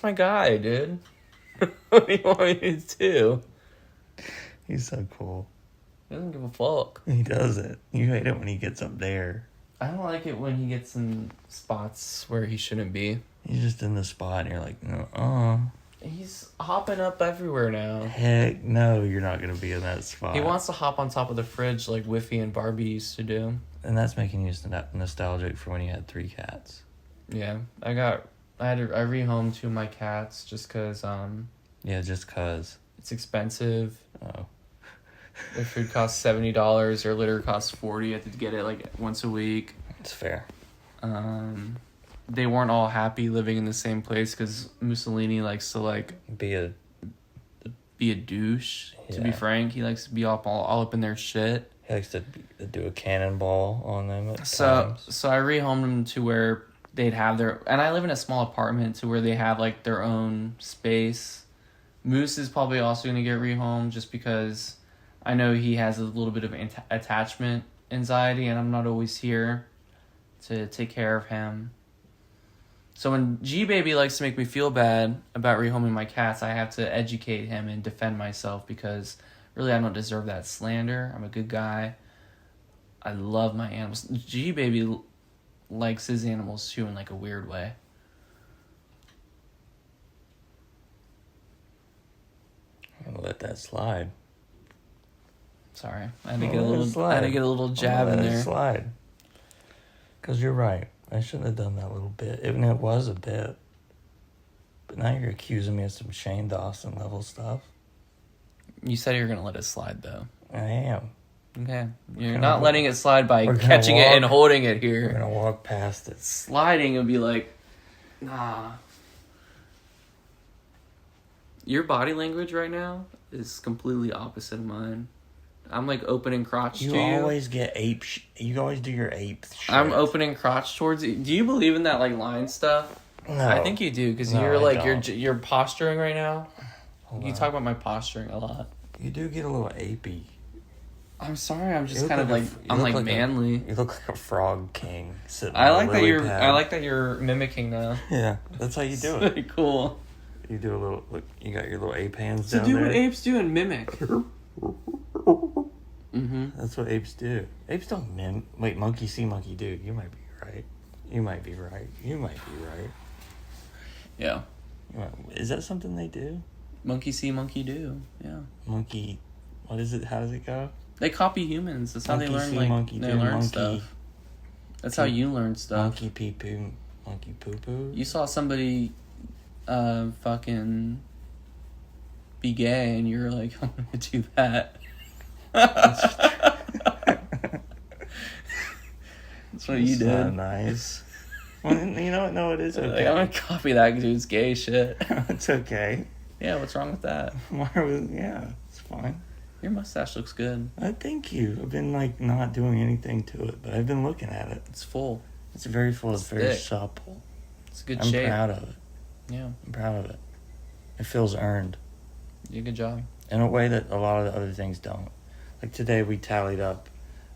B: my guy, dude. What do you want me to do?
C: He's so cool.
B: He doesn't give a fuck.
C: He doesn't. You hate it when he gets up there.
B: I don't like it when he gets in spots where he shouldn't be.
C: He's just in the spot and you're like, no,
B: He's hopping up everywhere now.
C: heck no, you're not going to be in that spot.
B: He wants to hop on top of the fridge like Whiffy and Barbie used to do.
C: And that's making you nostalgic for when you had 3 cats.
B: Yeah, I rehomed 2 of my cats just because
C: Yeah, just cause.
B: it's expensive.
C: Oh.
B: Their food costs $70, their litter costs $40. You have to get it like once a week.
C: It's fair.
B: They weren't all happy living in the same place because Mussolini likes to like
C: Be a
B: douche. To be
C: Yeah.
B: frank, he likes to be all up in their shit.
C: He likes to do a cannonball on them at
B: So
C: times.
B: I rehomed them to where they'd have their, and I live in a small apartment to where they have like their own space. Moose is probably also gonna get rehomed just because I know he has a little bit of attachment anxiety, and I'm not always here to take care of him. So when G-Baby likes to make me feel bad about rehoming my cats, I have to educate him and defend myself because really I don't deserve that slander. I'm a good guy. I love my animals. G-Baby likes his animals too in like a weird way.
C: I'm gonna let that slide.
B: Sorry, I had to get a little jab
C: Let
B: in
C: it
B: there.
C: slide. Because you're right. I shouldn't have done that little bit. Even it was a bit. But now you're accusing me of some Shane Dawson level stuff.
B: You said you were gonna let it slide though.
C: I am.
B: Okay, you're
C: gonna
B: not
C: walk-
B: letting it slide by
C: we're gonna
B: catching it
C: walk-
B: and holding it
C: We're
B: here.
C: gonna walk past it.
B: Sliding would be like, nah. Your body language right now is completely opposite of mine. I'm like opening crotch
C: You
B: to you.
C: always get ape. You always do your ape shit.
B: I'm opening crotch towards you. Do you believe in that like line stuff?
C: No.
B: I think you do because
C: No,
B: you're
C: I
B: like
C: don't.
B: you're posturing right now.
C: Hold
B: You
C: on.
B: talk about my posturing a lot.
C: You do get a little apey.
B: I'm sorry. I'm
C: You
B: just
C: look
B: kind of
C: like
B: like
C: you
B: I'm
C: look
B: like
C: like
B: manly.
C: You look like a frog king sitting
B: I
C: on
B: like
C: a
B: that
C: lily
B: you're.
C: pad.
B: I like that you're mimicking now.
C: Yeah, that's how you
B: It's
C: do it.
B: pretty cool.
C: You do a little. Look, you got your little ape hands
B: So
C: down
B: do
C: there.
B: what apes do and mimic. Mm-hmm.
C: That's what apes do. Apes don't Wait, monkey see, monkey do. You might be right. You might be right. You might be right.
B: Yeah.
C: Is that something they do?
B: Monkey see, monkey do. Yeah.
C: Monkey. What is it? How does it go?
B: They copy humans. That's how
C: Monkey
B: they learn.
C: see,
B: Like
C: monkey
B: they
C: do,
B: learn
C: monkey
B: stuff. That's how you learn stuff.
C: Monkey pee poo. Monkey poo poo.
B: You saw somebody, fucking be gay, and you're like, I'm gonna do that. That's what you
C: That's not
B: did.
C: nice. Well, you know what? No, it is
B: Like,
C: okay.
B: I'm gonna copy that dude's gay shit.
C: It's okay.
B: Yeah, what's wrong with that?
C: Yeah, it's fine.
B: Your mustache looks good.
C: Thank you. I've been like not doing anything to it, but I've been looking at it.
B: It's full.
C: It's very full. It's very
B: thick.
C: supple.
B: It's a good
C: I'm
B: shape.
C: proud of it.
B: Yeah,
C: I'm proud of it. It feels earned
B: you did a good job.
C: in a way that a lot of the other things don't. Like today, we tallied up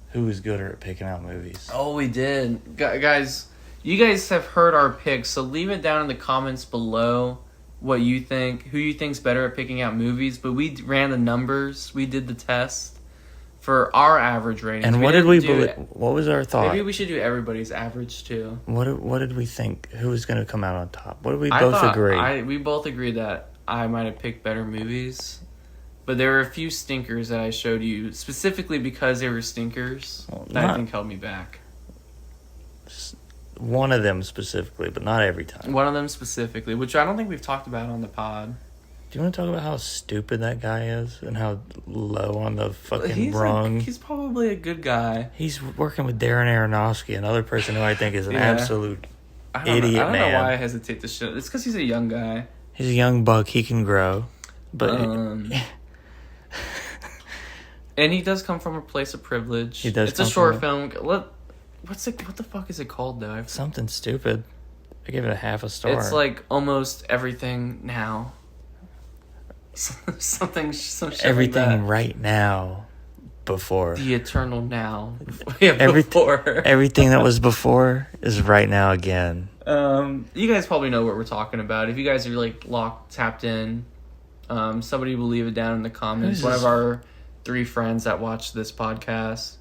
C: who was gooder at picking out movies.
B: Oh, we did. Guys, you guys have heard our picks, so leave it down in the comments below what you think, who you think's better at picking out movies. But we ran the numbers, we did the test for our average ratings.
C: And what did we
B: do
C: believe? What was our thought?
B: Maybe we should do everybody's average too.
C: What did we think? Who was going to come out on top? What did we both agree?
B: We both agreed that I might have picked better movies. But there were a few stinkers that I showed you, specifically because they were stinkers, that I think held me back.
C: One of them specifically, but not every time.
B: One of them specifically, which I don't think we've talked about on the pod.
C: Do you want to talk about how stupid that guy is and how low on the fucking rung?
B: He's probably a good guy.
C: He's working with Darren Aronofsky, another person who I think is an
B: Yeah.
C: absolute
B: I don't
C: idiot
B: know. I don't
C: man.
B: know why I hesitate to show. It's because he's a young guy.
C: He's a young buck. He can grow. But
B: And he does come from a place of privilege.
C: He does
B: It's a
C: come
B: short
C: from
B: film. What the fuck is it called though?
C: something stupid. I give it a half a star.
B: It's like almost everything now. Some shit
C: everything
B: like that.
C: right now before.
B: The eternal now. Yeah,
C: Everything,
B: before.
C: everything that was before is right now again.
B: You guys probably know what we're talking about. If you guys are like tapped in Somebody will leave it down in the comments. One of our 3 friends that watch this podcast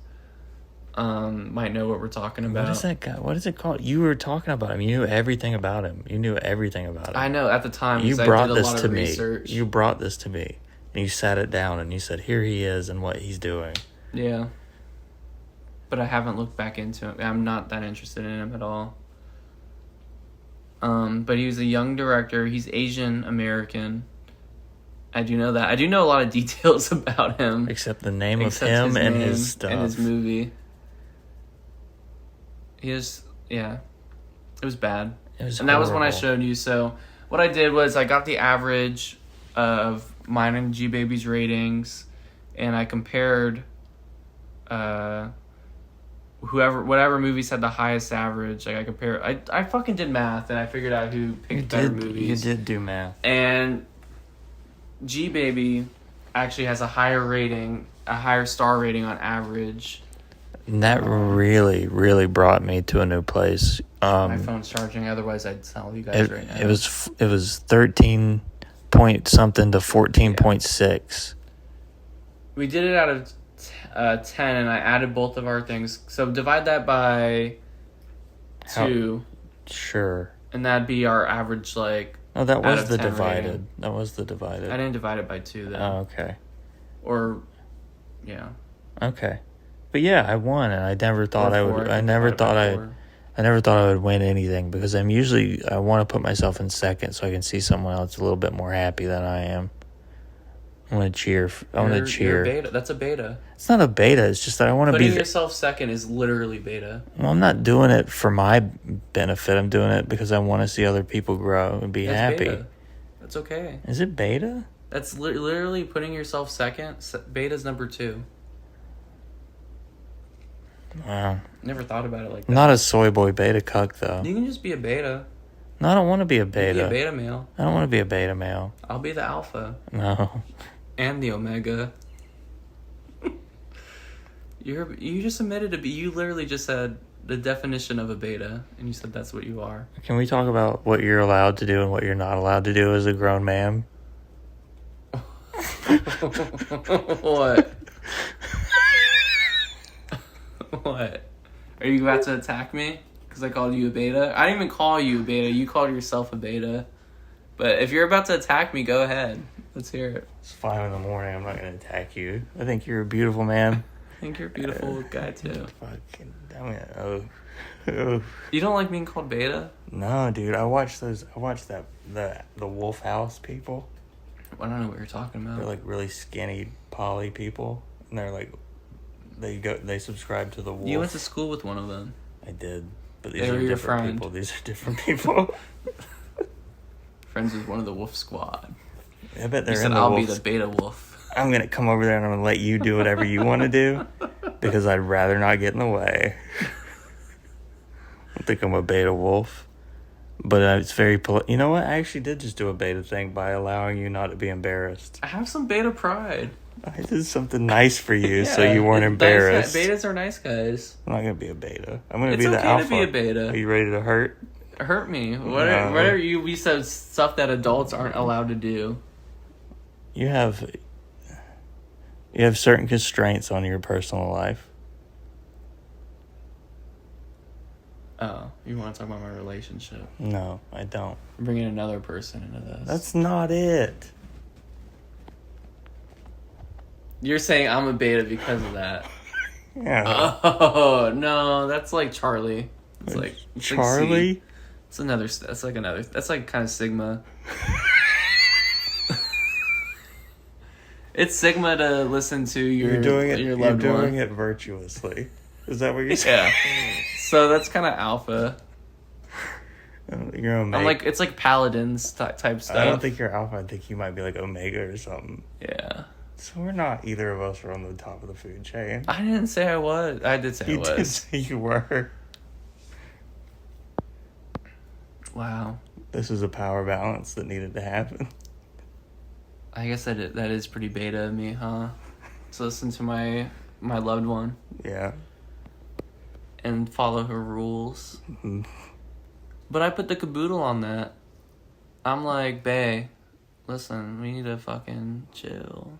B: might know what we're talking about.
C: What is that guy? What is it called? You were talking about him. You knew everything about him. I
B: know at the time.
C: You
B: brought
C: brought
B: I did a
C: this
B: lot
C: to
B: of
C: me.
B: research.
C: You brought this to me. And you sat it down and you said, here he is and what he's doing.
B: Yeah. But I haven't looked back into him. I'm not that interested in him at all. But he was a young director. He's Asian American. I do know that. I do know a lot of details about him.
C: Except the name of him and his stuff.
B: And his movie. It was bad.
C: It was
B: and that was when I showed you. So what I did was I got the average of mine and G Baby's ratings, and I compared whatever movies had the highest average. Like I fucking did math, and I figured out who picked better movies.
C: You did do math.
B: And G Baby actually has a higher star rating on average.
C: And that really, really brought me to a new place.
B: My phone's charging, otherwise I'd tell you guys right now.
C: It was 13 point something to 14.6.
B: We did it out of 10, and I added both of our things. So divide that by 2.
C: Sure.
B: And that'd be our average, like...
C: Oh, that was the
B: divided.
C: Rating. That was the divided.
B: I didn't divide it by 2, though.
C: Oh, okay.
B: Or, yeah.
C: Okay. But yeah, I won, and I never thought I would... I never thought I would win anything, because I want to put myself in second so I can see someone else a little bit more happy than I am. I want to cheer.
B: You're a beta. That's a beta.
C: It's not a beta. It's just that I want to be...
B: Putting yourself second is literally beta.
C: Well, I'm not doing it for my benefit. I'm doing it because I want to see other people grow and be happy.
B: Beta. That's okay.
C: Is it beta?
B: That's literally putting yourself second. Beta's number 2.
C: Wow.
B: Never thought about it like that.
C: Not a soy boy beta cuck, though.
B: You can just be a beta.
C: No, I don't want to be a beta.
B: You can be a beta male.
C: I don't want to be a beta male.
B: I'll be the alpha.
C: No.
B: And the omega. You just admitted to be... You literally just said the definition of a beta, and you said that's what you are.
C: Can we talk about what you're allowed to do and what you're not allowed to do as a grown man?
B: What? What? Are you about to attack me? Because I called you a beta? I didn't even call you a beta. You called yourself a beta. But if you're about to attack me, go ahead. Let's hear it.
C: It's 5 a.m. I'm not going to attack you. I think you're a beautiful man.
B: I think you're a beautiful guy, too.
C: Fucking... Oh.
B: You don't like being called beta?
C: No, dude. I watched that the Wolf House people.
B: I don't know what you're talking about.
C: They're like really skinny poly people, and they're like they subscribe to the Wolf.
B: You went to school with one of them.
C: I did, but these
B: They
C: are
B: were your
C: different
B: friend.
C: people. These are different people.
B: Friends with one of the Wolf Squad.
C: I bet they're
B: You said
C: in the
B: I'll
C: Wolf.
B: be the beta wolf.
C: I'm gonna come over there and I'm gonna let you do whatever you want to do, because I'd rather not get in the way. I think I'm a beta wolf, but it's very you know what? I actually did just do a beta thing by allowing you not to be embarrassed.
B: I have some beta pride.
C: I did something nice for you, so you weren't embarrassed.
B: Betas are nice guys.
C: I'm not gonna be a beta. I'm gonna be the
B: okay
C: alpha.
B: to be a beta.
C: Are you ready to hurt?
B: Hurt me. Whatever we said stuff that adults aren't allowed to do.
C: You have certain constraints on your personal life.
B: Oh, you want to talk about my relationship?
C: No, I don't.
B: I'm bringing another person into this.
C: That's not it.
B: You're saying I'm a beta because of that.
C: Yeah.
B: Oh, no, that's like Charlie. It's like
C: Charlie?
B: It's another, that's like kind of Sigma. It's Sigma to listen to your loved one.
C: You're doing it virtuously. Is that what you're saying?
B: Yeah. So that's kind of alpha.
C: You're Omega.
B: I'm like, it's like Paladins type stuff.
C: I don't think you're alpha. I think you might be like Omega or something.
B: Yeah.
C: So we're not, either of us are on the top of the food chain.
B: I didn't say I was. I did say I was.
C: You did say you were.
B: Wow.
C: This is a power balance that needed to happen.
B: I guess that is pretty beta of me, huh? To listen to my loved one.
C: Yeah.
B: And follow her rules.
C: Mm-hmm.
B: But I put the caboodle on that. I'm like, bae, Listen, we need to fucking chill.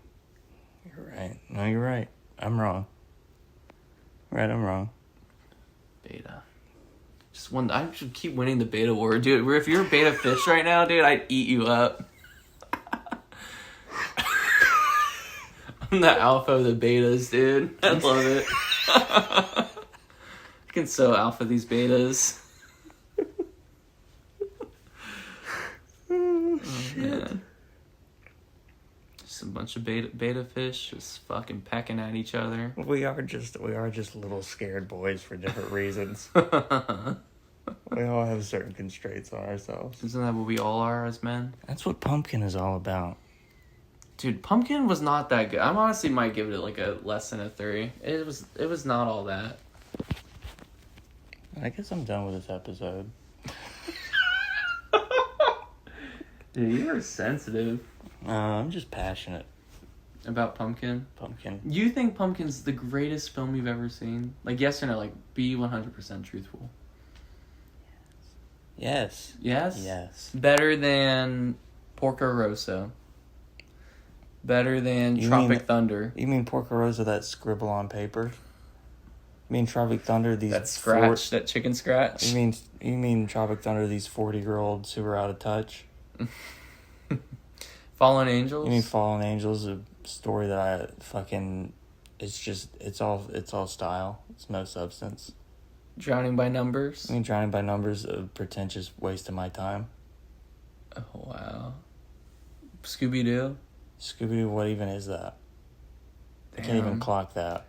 C: You're right. No, you're right. I'm wrong. Right, I'm wrong.
B: Beta. Just one. I should keep winning the beta war, dude. If you're a beta fish right now, dude, I'd eat you up. I'm the alpha of the betas, dude. I love it. I can so alpha these betas. Oh, man. Just a bunch of beta fish just fucking pecking at each other.
C: We are just little scared boys for different reasons. We all have certain constraints on ourselves.
B: Isn't that what we all are as men?
C: That's what Pumpkin is all about.
B: Dude, Pumpkin was not that good. I honestly might give it like a less than a 3. It was not all that.
C: I guess I'm done with this episode.
B: Dude, you are sensitive.
C: I'm just passionate.
B: About Pumpkin?
C: Pumpkin.
B: You think Pumpkin's the greatest film you've ever seen? Like, yes or no? Like, be 100% truthful.
C: Yes.
B: Yes?
C: Yes.
B: Better than Porco Rosso. Better than
C: You
B: Tropic
C: mean-
B: Thunder.
C: You mean Porco Rosso, that scribble on paper? You mean Tropic Thunder, these...
B: That scratch, that chicken scratch.
C: You mean Tropic Thunder, these 40-year-olds who are out of touch?
B: Fallen Angels?
C: You mean Fallen Angels, a story that I fucking... It's all style. It's no substance.
B: Drowning by Numbers?
C: I mean Drowning by Numbers, a pretentious waste of my time.
B: Oh, wow. Scooby-Doo?
C: Scooby-Doo, what even is that? I can't even clock that.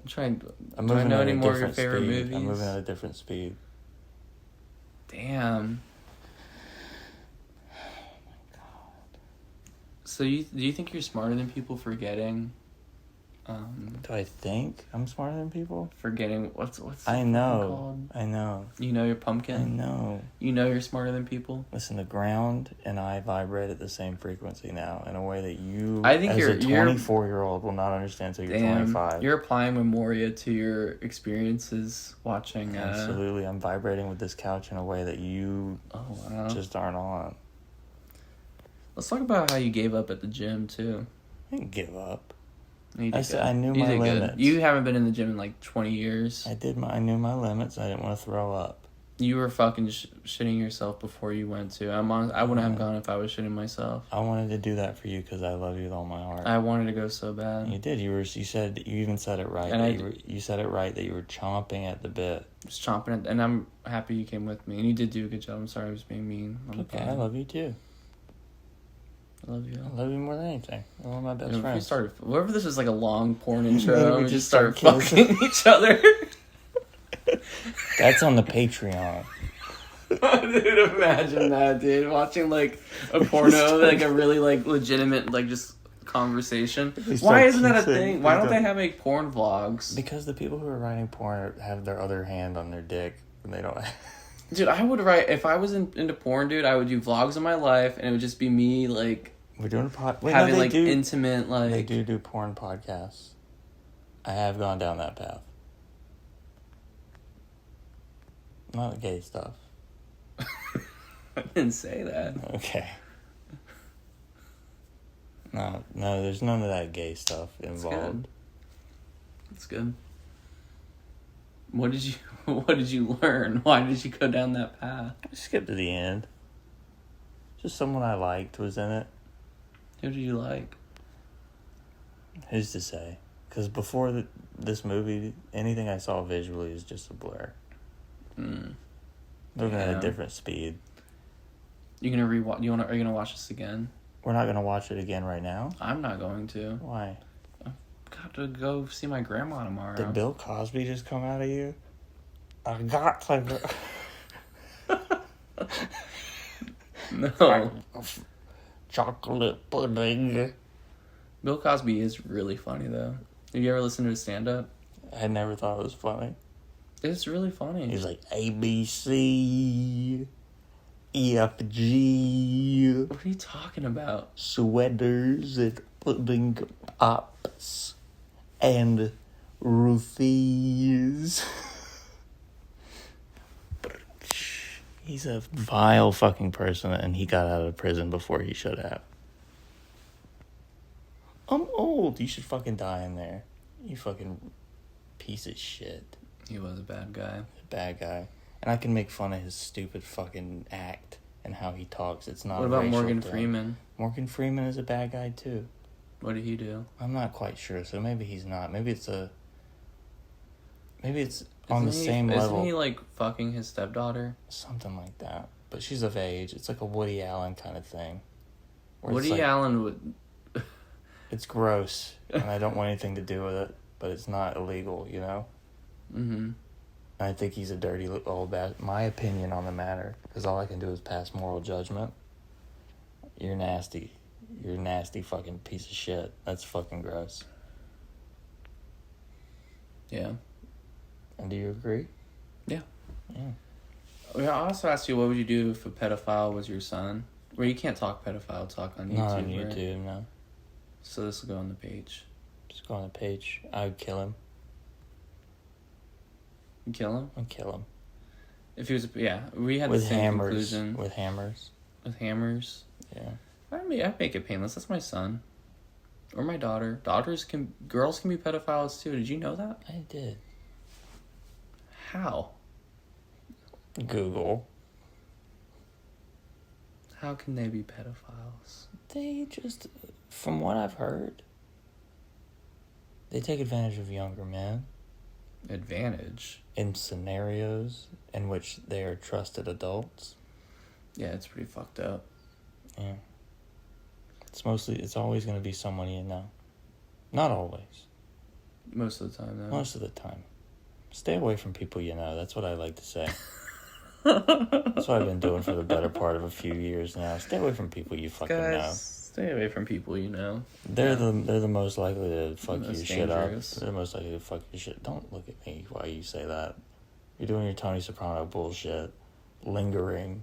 B: I'm trying...
C: I'm
B: Do I
C: moving
B: know
C: at
B: any
C: a
B: more of your
C: different
B: favorite
C: speed.
B: movies?
C: I'm moving at a different speed.
B: Damn. So do you think you're smarter than people for getting
C: Do I think I'm smarter than people?
B: what's
C: I
B: the
C: know.
B: fucking called?
C: I know.
B: You know your
C: I
B: pumpkin?
C: know.
B: You know you're smarter than people?
C: Listen, the ground and I vibrate at the same frequency now in a way that you,
B: I think
C: as
B: you're
C: a 24-year-old, will not understand until you're
B: Damn,
C: 25.
B: you're applying Memoria to your experiences watching
C: Absolutely. I'm vibrating with this couch in a way that you
B: Oh wow.
C: just aren't on.
B: Let's talk about how you gave up at the gym too.
C: I didn't give up.
B: You did good.
C: I knew
B: You
C: my
B: did good.
C: limits.
B: You haven't been in the gym in like 20 years.
C: I knew my limits. I didn't want to throw up.
B: You were fucking shitting yourself before you went to. I wouldn't have gone if I was shitting myself.
C: I wanted to do that for you because I love you with all my heart.
B: I wanted to go so bad.
C: You did. You even said it right.
B: And
C: You said it right that you were chomping at the bit.
B: Just chomping it, and I'm happy you came with me, and you did do a good job. I'm sorry I was being mean.
C: Okay, I love you too.
B: I love you.
C: I love you more than anything. You're one of my best
B: If we
C: friends.
B: started, whatever this was like a long porn intro,
C: We
B: we just
C: just
B: started
C: start
B: fucking each other.
C: That's on the Patreon.
B: Dude, imagine that, dude. Watching like a porno, like a really like legitimate like just conversation. Why isn't that a thing? Why don't they have like porn vlogs?
C: Because the people who are writing porn have their other hand on their dick and they don't.
B: Dude, I would write if I was into porn, dude. I would do vlogs of my life, and it would just be me like
C: We're doing a
B: having like intimate like.
C: They do porn podcasts. I have gone down that path. Not gay stuff.
B: I didn't say that.
C: Okay. No, there's none of that gay stuff involved.
B: That's good. What did you learn? Why did you go down that path?
C: I skipped to the end. Just someone I liked was in it.
B: Who did you like?
C: Who's to say? Because before this movie, anything I saw visually is just a blur. Moving at a different speed.
B: You gonna rewatch? Are you gonna watch this again?
C: We're not gonna watch it again right now.
B: I'm not going to.
C: Why?
B: Got to go see my grandma tomorrow.
C: Did Bill Cosby just come out of you? I got to go.
B: No.
C: Chocolate pudding.
B: Bill Cosby is really funny though. Have you ever listened to his stand up?
C: I never thought it was funny.
B: It's really funny.
C: He's like A B C E F G.
B: What are you talking about?
C: Sweaters and pudding pops and roofies. He's a vile fucking person, and he got out of prison before he should have. I'm old. You should fucking die in there. You fucking piece of shit.
B: He was a bad guy.
C: Bad guy. And I can make fun of his stupid fucking act and how he talks. It's not.
B: What about Morgan Freeman?
C: Morgan Freeman is a bad guy too.
B: What did he do?
C: I'm not quite sure, so maybe he's not. Maybe it's on the
B: Isn't
C: same level.
B: Isn't he like fucking his stepdaughter?
C: Something like that. But she's of age. It's like a Woody Allen kind of thing.
B: Woody Allen would...
C: It's gross, and I don't want anything to do with it, but it's not illegal, you know?
B: Mm-hmm.
C: I think he's a dirty old bastard. My opinion on the matter, because all I can do is pass moral judgment. You're nasty. You're a nasty fucking piece of shit. That's fucking gross.
B: Yeah.
C: And do you agree?
B: Yeah.
C: Yeah.
B: I also asked you, what would you do if a pedophile was your son? Well, you can't talk pedophile talk on YouTube,
C: Not on
B: right?
C: YouTube, no.
B: So this will go on the page.
C: Just go on the page. I would kill him.
B: You kill him?
C: I'd kill him.
B: If he was... Yeah, we had
C: With
B: the same
C: hammers.
B: conclusion.
C: With hammers.
B: With hammers?
C: Yeah.
B: I'd make it painless. That's my son. Or my daughter. Girls can be pedophiles too. Did you know that?
C: I did.
B: How?
C: Google.
B: How can they be pedophiles?
C: They just, from what I've heard, they take advantage of younger men
B: Advantage?
C: in scenarios in which they are trusted adults.
B: Yeah, it's pretty fucked up.
C: Yeah. It's always going to be someone you know. Not always.
B: Most of the time, though.
C: Most of the time. Stay away from people you know. That's what I like to say. That's what I've been doing for the better part of a few years now. Stay away from people you fucking know.
B: Stay away from people you know.
C: They're the most likely to fuck your
B: Most
C: shit up.
B: dangerous.
C: They're the most likely to fuck your shit. Don't look at me while you say that. You're doing your Tony Soprano bullshit. Lingering.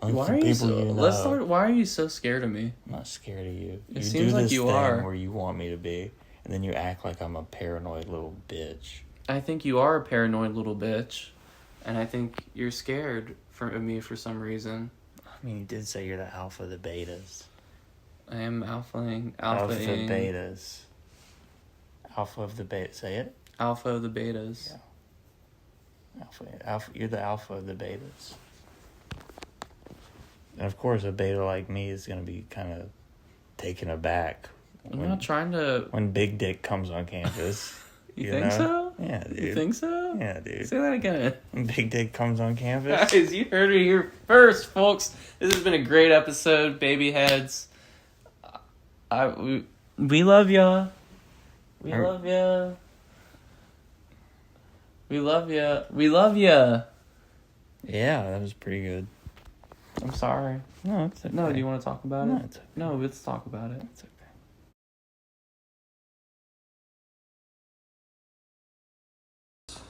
B: Why are you so, why are you so scared of me?
C: I'm not scared of you.
B: It seems
C: do
B: like
C: this
B: you
C: thing
B: are.
C: where you want me to be, and then you act like I'm a paranoid little bitch.
B: I think you are a paranoid little bitch. And I think you're scared of me for some reason.
C: I mean, you did say you're the alpha of the betas.
B: I am alphaing.
C: Alpha betas. Alpha of the beta. Say it.
B: Alpha of the betas.
C: Yeah. Alpha. You're the alpha of the betas. And of course, a beta like me is going to be kind of taken aback.
B: I'm not trying to...
C: When Big Dick comes on campus.
B: You think so?
C: Yeah, dude.
B: You think so?
C: Yeah, dude.
B: Say that again.
C: When Big Dick comes on campus.
B: Guys, you heard it here first, folks. This has been a great episode, baby heads. We love ya. We love ya. We love ya. We love ya.
C: Yeah, that was pretty good.
B: I'm sorry.
C: No, it's okay.
B: No, do you want to talk about
C: No,
B: it?
C: it's okay.
B: No, let's talk about it.
C: It's okay.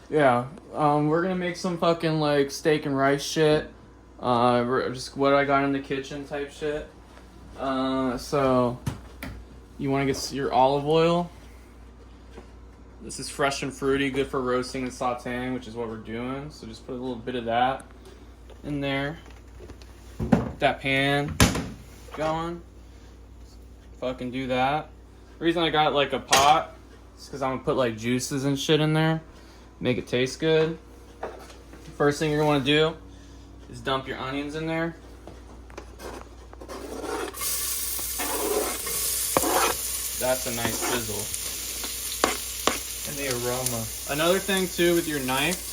B: Yeah, we're gonna make some fucking like steak and rice shit. Just what I got in the kitchen type shit. So you want to get your olive oil. This is fresh and fruity, good for roasting and sautéing, which is what we're doing. So just put a little bit of that in there. That pan going. Fucking do that. The reason I got like a pot is because I'm gonna put like juices and shit in there. Make it taste good. First thing you're gonna want to do is dump your onions in there. That's a nice sizzle.
C: And the aroma.
B: Another thing too with your knife,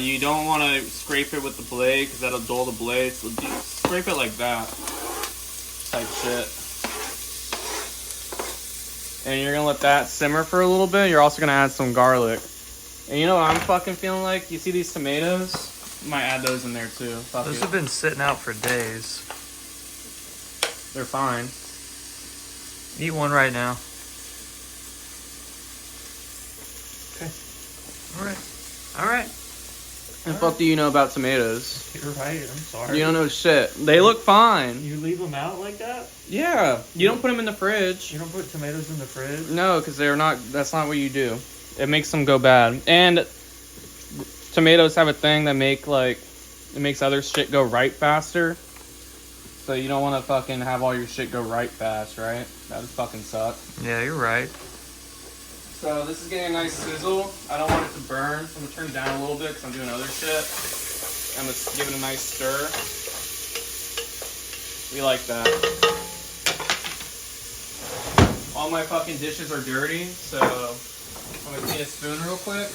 B: you don't want to scrape it with the blade because that'll dull the blade. So scrape it like that, type shit. And you're gonna let that simmer for a little bit. You're also gonna add some garlic. And you know what I'm fucking feeling like? You see these tomatoes? Might add those in there too. Fuck
C: Those
B: it.
C: have been sitting out for days.
B: They're fine.
C: Eat one right now. Okay. All right.
B: And fuck do you know about tomatoes?
C: You're right. I'm sorry.
B: You don't know shit. They look fine.
C: You leave them out like that?
B: Yeah. You don't put them in the fridge.
C: You don't put tomatoes in the fridge?
B: No, because that's not what you do. It makes them go bad. And tomatoes have a thing that it makes other shit go right faster. but you don't want to fucking have all your shit go right fast, right? That would fucking suck.
C: Yeah, you're right.
B: So this is getting a nice sizzle. I don't want it to burn, so I'm gonna turn it down a little bit because I'm doing other shit. I'm gonna give it a nice stir. We like that. All my fucking dishes are dirty, so I'm gonna clean a spoon real quick.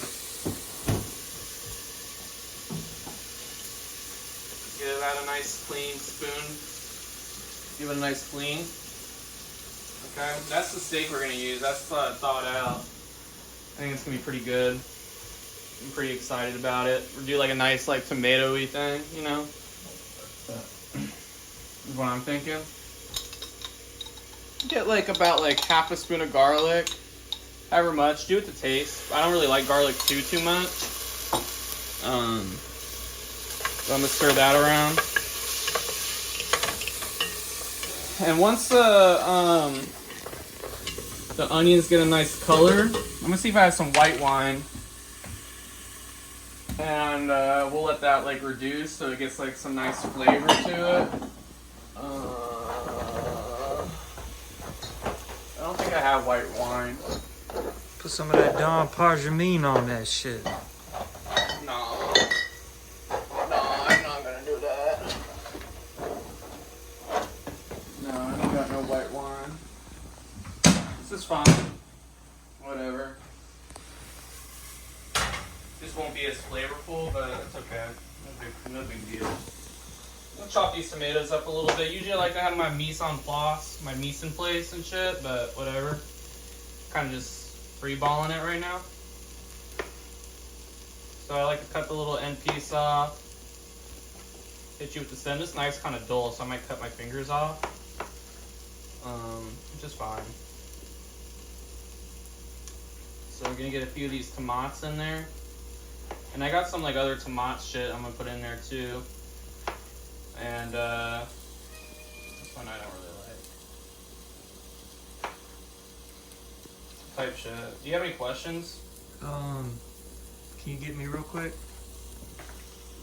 B: Give that a nice clean spoon. Give it a nice clean. Okay, that's the steak we're gonna use. That's thawed out. I think it's gonna be pretty good. I'm pretty excited about it. We'll do like a nice like tomato-y thing, you know? Is what I'm thinking. Get like about like half a spoon of garlic. However much, do it to taste. I don't really like garlic too much. So I'm gonna stir that around. And once the onions get a nice color, I'm gonna see if I have some white wine. And we'll let that like reduce so it gets like some nice flavor to it. I don't think I have white wine.
C: Put some of that Dom Perignon on that shit.
B: No, I'm not gonna do that. No, I don't got no white wine. This is fine. Whatever. This won't be as flavorful, but it's okay. No big deal. I'll chop these tomatoes up a little bit. Usually I like to have my mise en place, my mise en place and shit, but whatever. Kind of just free-balling it right now. So I like to cut the little end piece off. Hit you with the stem. This knife's kind of dull, so I might cut my fingers off. Which is fine. So we're gonna get a few of these tomatoes in there. And I got some like other tomato shit I'm gonna put in there too. And this one I don't really like. Type shit. Do you have any questions?
C: Can you get me real quick?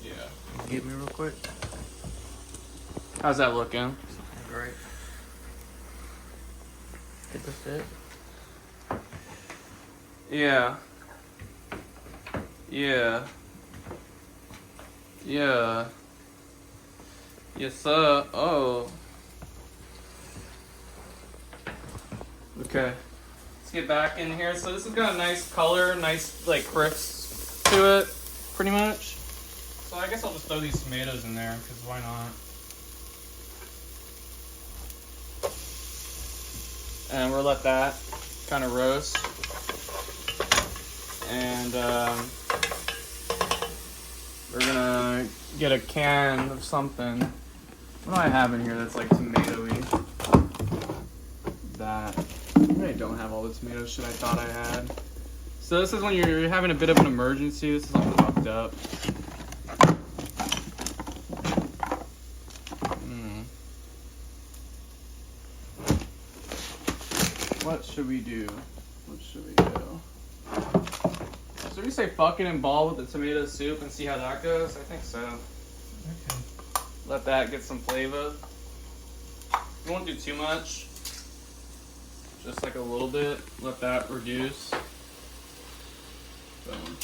B: Yeah.
C: Get me real quick.
B: How's that looking?
C: Great. Hit the fit.
B: Yeah. Yeah. Yeah. Yes, sir. Oh. Okay. Let's get back in here. So this has got a nice color, nice like crisp to it, pretty much. So I guess I'll just throw these tomatoes in there, because why not? And we'll let that kind of roast. And we're gonna get a can of something. What do I have in here that's like tomatoey? That. I don't have all the tomato shit I thought I had. So this is when you're having a bit of an emergency. This is all fucked up. What should we do? What should we do? So we say fuck it and ball with the tomato soup and see how that goes? I think so.
C: Okay.
B: Let that get some flavor. You won't do too much. Just like a little bit. Let that reduce. Boom.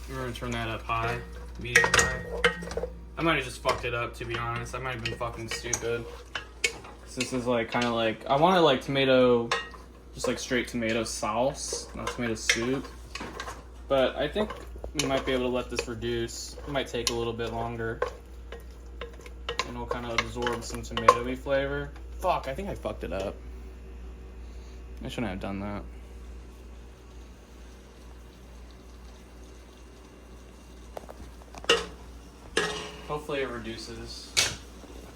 B: We're gonna turn that up high. Medium high. I might have just fucked it up, to be honest. I might have been fucking stupid. This is like kind of like, I wanted like tomato, just like straight tomato sauce, not tomato soup. But I think we might be able to let this reduce. It might take a little bit longer. And it'll kind of absorb some tomatoey flavor. Fuck, I think I fucked it up. I shouldn't have done that. Hopefully it reduces.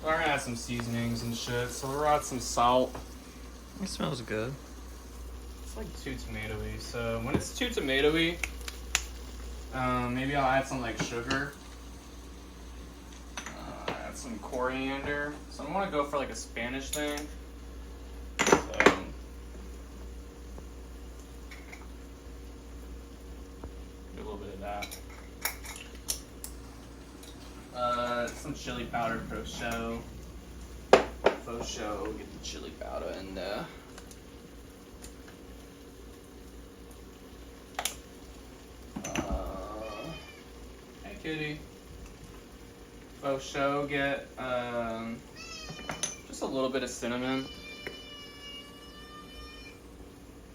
B: We're gonna add some seasonings and shit, so we'll add some salt.
C: It smells good.
B: It's like too tomatoey, so when it's too tomatoey, maybe I'll add some like sugar. Add some coriander. So I want to go for like a Spanish thing. So, chili powder for show. For show, get the chili powder and hey kitty. For show, get just a little bit of cinnamon.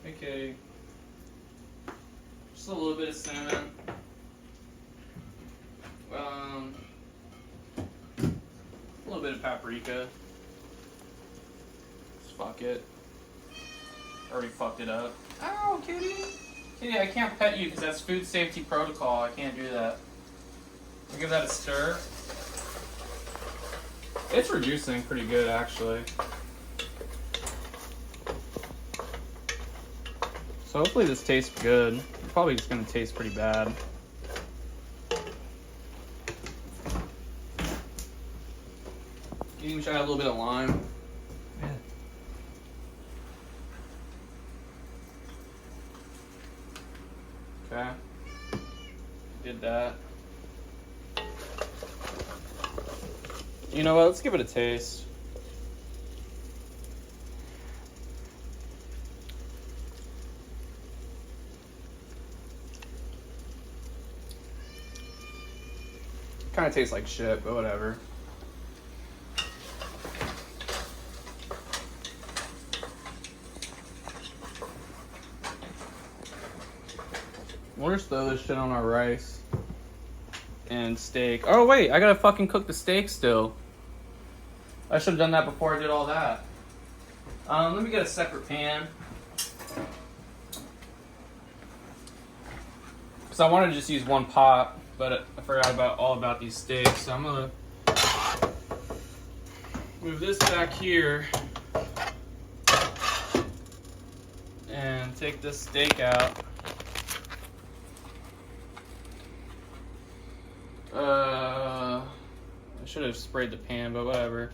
B: Hey kitty. Just a little bit of cinnamon. A little bit of paprika. Just fuck it. Already fucked it up. Ow, kitty. Kitty, I can't pet you because that's food safety protocol. I can't do that. I'll give that a stir. It's reducing pretty good, actually. So hopefully this tastes good. It's probably just gonna taste pretty bad. You think we should add a little bit of lime?
C: Yeah.
B: Okay. Did that. You know what? Let's give it a taste. Kind of tastes like shit, but whatever. We'll just throw this shit on our rice and steak. Oh wait, I gotta fucking cook the steak still. I should have done that before I did all that. Let me get a separate pan. Because I wanted to just use one pot, but I forgot all about these steaks. So I'm gonna move this back here and take this steak out. I should have sprayed the pan, but whatever.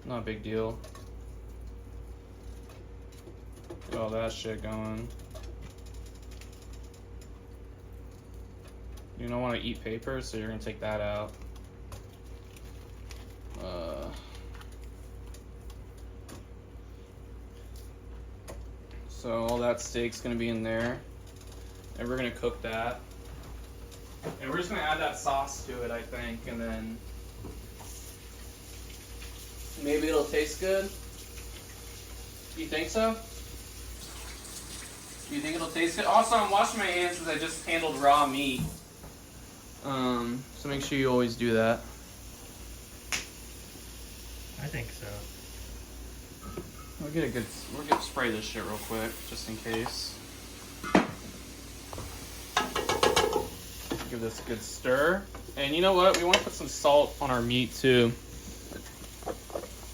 B: Not a big deal. Get all that shit going. You don't want to eat paper, so you're gonna take that out. So all that steak's gonna be in there, and we're gonna cook that. And we're just gonna add that sauce to it, I think, and then maybe it'll taste good. You think so? You think it'll taste good? Also, I'm washing my hands because I just handled raw meat. So make sure you always do that.
C: I think so.
B: We'll get spray this shit real quick, just in case. Give this a good stir. And you know what? We want to put some salt on our meat too.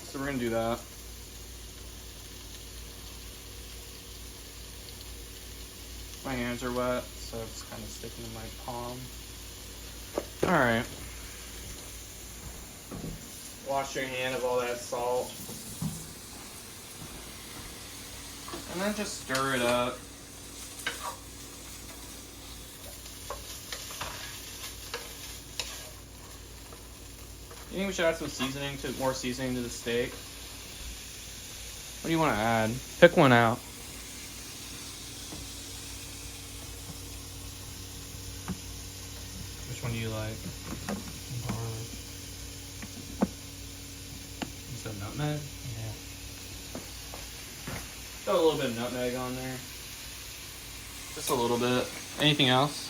B: So we're gonna do that. My hands are wet, so it's kind of sticking to my palm. Alright. Wash your hand of all that salt. And then just stir it up. You think we should add some more seasoning to the steak? What do you want to add? Pick one out. Which one do you like?
C: Garlic.
B: You said nutmeg?
C: Yeah.
B: Throw a little bit of nutmeg on there. Just a little bit. Anything else?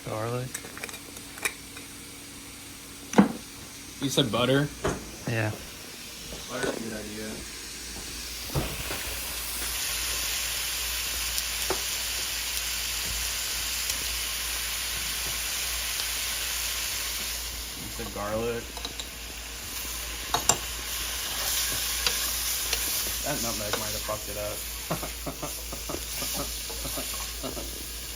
C: Garlic.
B: You said butter?
C: Yeah.
B: Butter's a good idea. You said garlic. That nutmeg might have fucked it up.